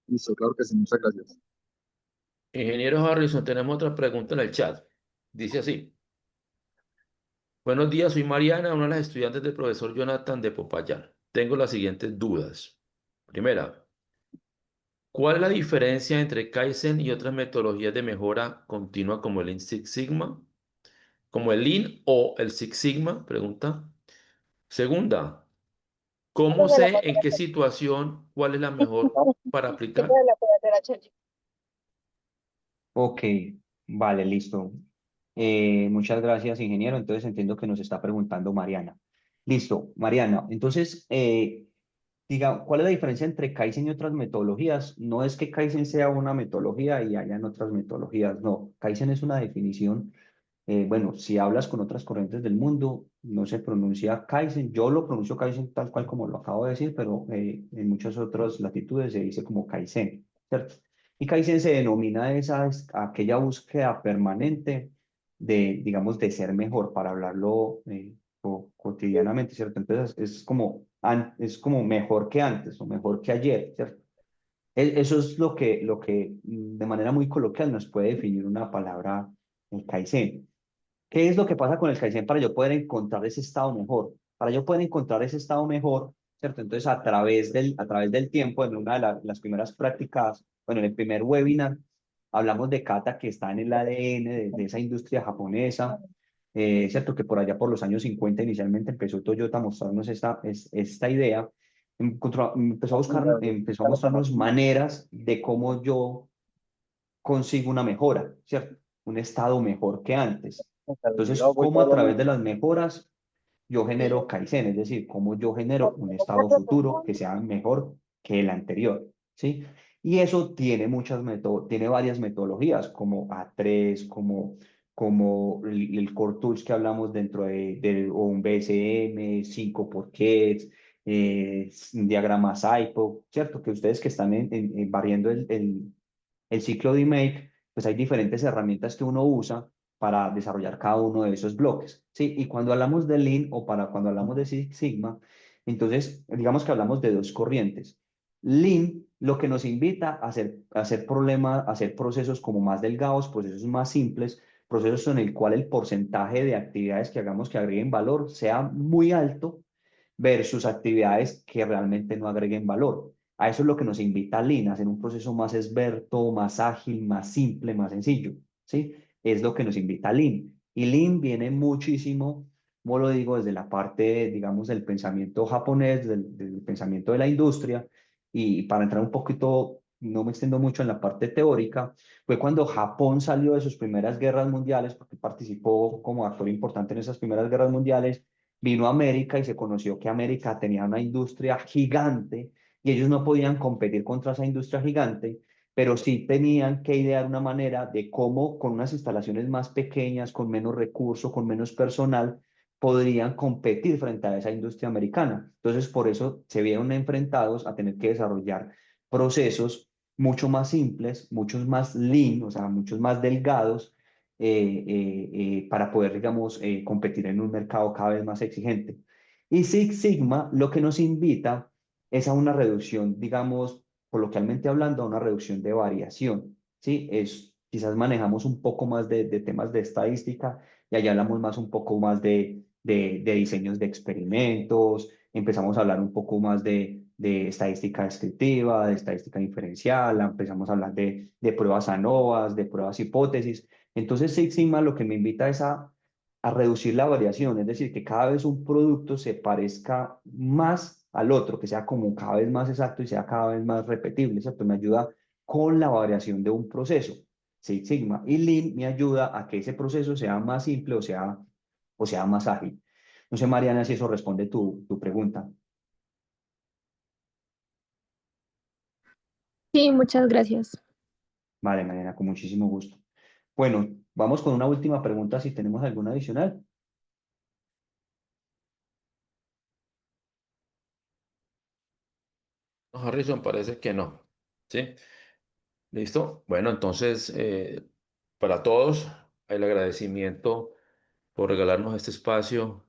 Listo, claro que sí, muchas gracias. Ingeniero Harrison, tenemos otra pregunta en el chat. Dice así. Buenos días, soy Mariana, una de las estudiantes del profesor Jonathan de Popayán. Tengo las siguientes dudas. Primera, ¿cuál es la diferencia entre Kaizen y otras metodologías de mejora continua como el Lean Six Sigma? ¿Como el Lean o el Six Sigma? Pregunta. Segunda, ¿cómo sé en qué situación cuál es la mejor para aplicar? Ok, vale, listo. Muchas gracias, ingeniero. Entonces entiendo que nos está preguntando Mariana. Listo, Mariana. Entonces, diga, ¿cuál es la diferencia entre Kaizen y otras metodologías? No es que Kaizen sea una metodología y hayan otras metodologías, no. Kaizen es una definición. Bueno, si hablas con otras corrientes del mundo, no se pronuncia Kaizen. Yo lo pronuncio Kaizen tal cual como lo acabo de decir, pero en muchas otras latitudes se dice como Kaizen, ¿cierto? Y Kaizen se denomina aquella búsqueda permanente de, digamos, de ser mejor, para hablarlo cotidianamente, ¿cierto? Entonces es como mejor que antes o mejor que ayer, ¿cierto? Eso es lo que de manera muy coloquial nos puede definir una palabra, el Kaizen. ¿Qué es lo que pasa con el Kaizen para yo poder encontrar ese estado mejor? Para yo poder encontrar ese estado mejor, ¿cierto? Entonces, a través del tiempo, en una de las primeras prácticas, bueno, en el primer webinar, hablamos de kata, que está en el ADN de esa industria japonesa, ¿cierto? Que por allá por los años 50 inicialmente empezó Toyota a mostrarnos esta idea. Empezó a mostrarnos maneras de cómo yo consigo una mejora, ¿cierto? Un estado mejor que antes. Entonces, ¿cómo a través de las mejoras yo genero Kaizen? Es decir, cómo yo genero un estado futuro que sea mejor que el anterior, ¿sí? Y eso tiene varias metodologías, como A3, como el Core Tools que hablamos dentro o un BSM, 5 por Kets, un diagrama SAIPO, ¿cierto? Que ustedes que están barriendo el ciclo de Make, pues hay diferentes herramientas que uno usa para desarrollar cada uno de esos bloques, ¿sí? Y cuando hablamos de Lean cuando hablamos de Six Sigma, entonces digamos que hablamos de dos corrientes. Lean lo que nos invita a hacer procesos como más delgados, procesos más simples, procesos en el cual el porcentaje de actividades que hagamos que agreguen valor sea muy alto versus actividades que realmente no agreguen valor. A eso es lo que nos invita Lean, a hacer un proceso más esbelto, más ágil, más simple, más sencillo, ¿sí? Es lo que nos invita Lean. Y Lean viene muchísimo, como lo digo, desde la parte, digamos, del pensamiento japonés, del pensamiento de la industria. Y para entrar un poquito, no me extiendo mucho en la parte teórica, fue cuando Japón salió de sus primeras guerras mundiales, porque participó como actor importante en esas primeras guerras mundiales, vino a América y se conoció que América tenía una industria gigante y ellos no podían competir contra esa industria gigante, pero sí tenían que idear una manera de cómo con unas instalaciones más pequeñas, con menos recursos, con menos personal, podrían competir frente a esa industria americana. Entonces, por eso se vieron enfrentados a tener que desarrollar procesos mucho más simples, muchos más lean, o sea, muchos más delgados, para poder, digamos, competir en un mercado cada vez más exigente. Y Six Sigma lo que nos invita es a una reducción, digamos, coloquialmente hablando, a una reducción de variación, ¿sí? Quizás manejamos un poco más de temas de estadística y allá hablamos más un poco más de diseños de experimentos, empezamos a hablar un poco más de estadística descriptiva, de estadística inferencial, empezamos a hablar de pruebas ANOVA, de pruebas hipótesis. Entonces, Six Sigma lo que me invita es a reducir la variación, es decir, que cada vez un producto se parezca más al otro, que sea como cada vez más exacto y sea cada vez más repetible, ¿cierto? Me ayuda con la variación de un proceso, Six Sigma. Y Lean me ayuda a que ese proceso sea más simple o sea más ágil. No sé, Mariana, si eso responde tu pregunta. Sí, muchas gracias. Vale, Mariana, con muchísimo gusto. Bueno, vamos con una última pregunta, si tenemos alguna adicional. Harrison, parece que no. ¿Sí? ¿Listo? Bueno, entonces, para todos, el agradecimiento por regalarnos este espacio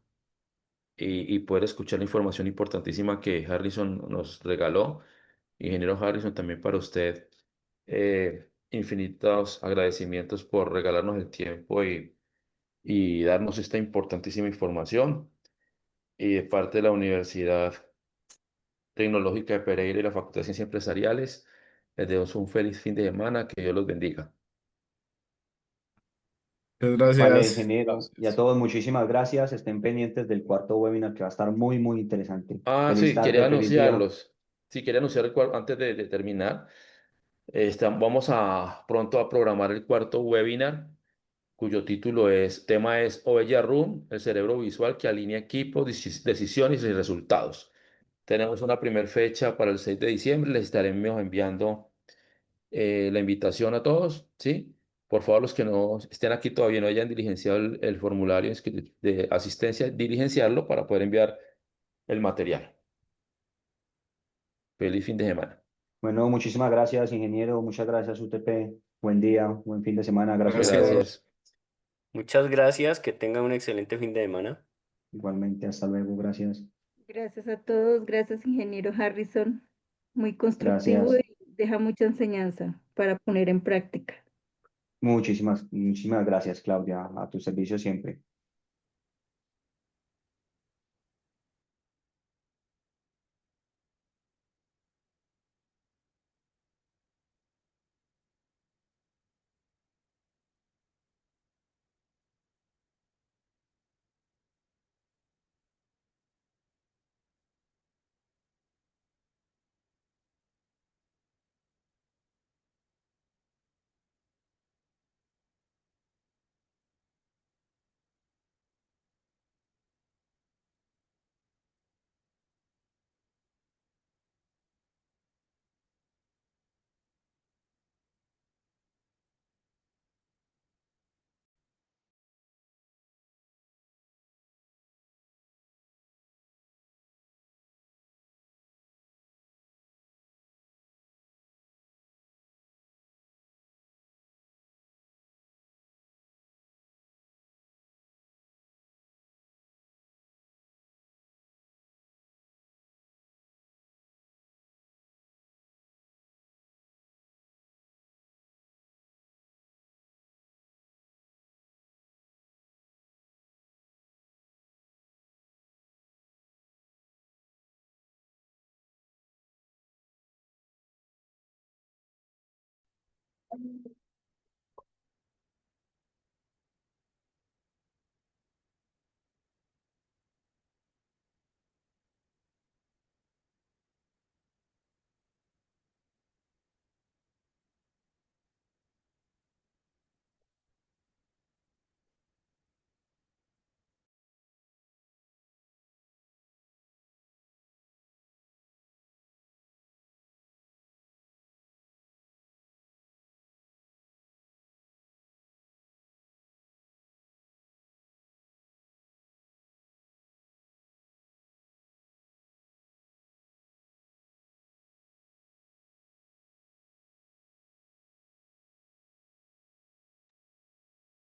y poder escuchar la información importantísima que Harrison nos regaló. Ingeniero Harrison, también para usted, infinitos agradecimientos por regalarnos el tiempo y darnos esta importantísima información. Y de parte de la Universidad Tecnológica de Pereira y la Facultad de Ciencias Empresariales, les deseamos un feliz fin de semana, que Dios los bendiga. Muchas Vale, gracias. ingeniero. Y a Gracias. todos, muchísimas gracias. Estén pendientes del cuarto webinar que va a estar muy, muy interesante. Ah, Feliz sí, quería tarde, feliz día. anunciarlos. Sí, quería anunciar antes de terminar. Vamos a pronto a programar el cuarto webinar, cuyo título tema es Ovella Room, el cerebro visual que alinea equipos, decisiones y resultados. Tenemos una primera fecha para el 6 de diciembre. Les estaremos enviando la invitación a todos, ¿sí? Por favor, los que no estén aquí todavía no hayan diligenciado el formulario de asistencia, diligenciarlo para poder enviar el material. Feliz fin de semana. Bueno, muchísimas gracias, ingeniero. Muchas gracias, UTP. Buen día, buen fin de semana. Gracias a todos. Gracias. Gracias. Muchas gracias, que tengan un excelente fin de semana. Igualmente, hasta luego. Gracias. Gracias a todos, gracias ingeniero Harrison, muy constructivo Gracias. y deja mucha enseñanza para poner en práctica. Muchísimas gracias, Claudia. A tu servicio siempre.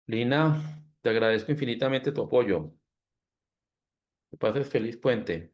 Lina, te agradezco infinitamente tu apoyo. Que pases feliz puente.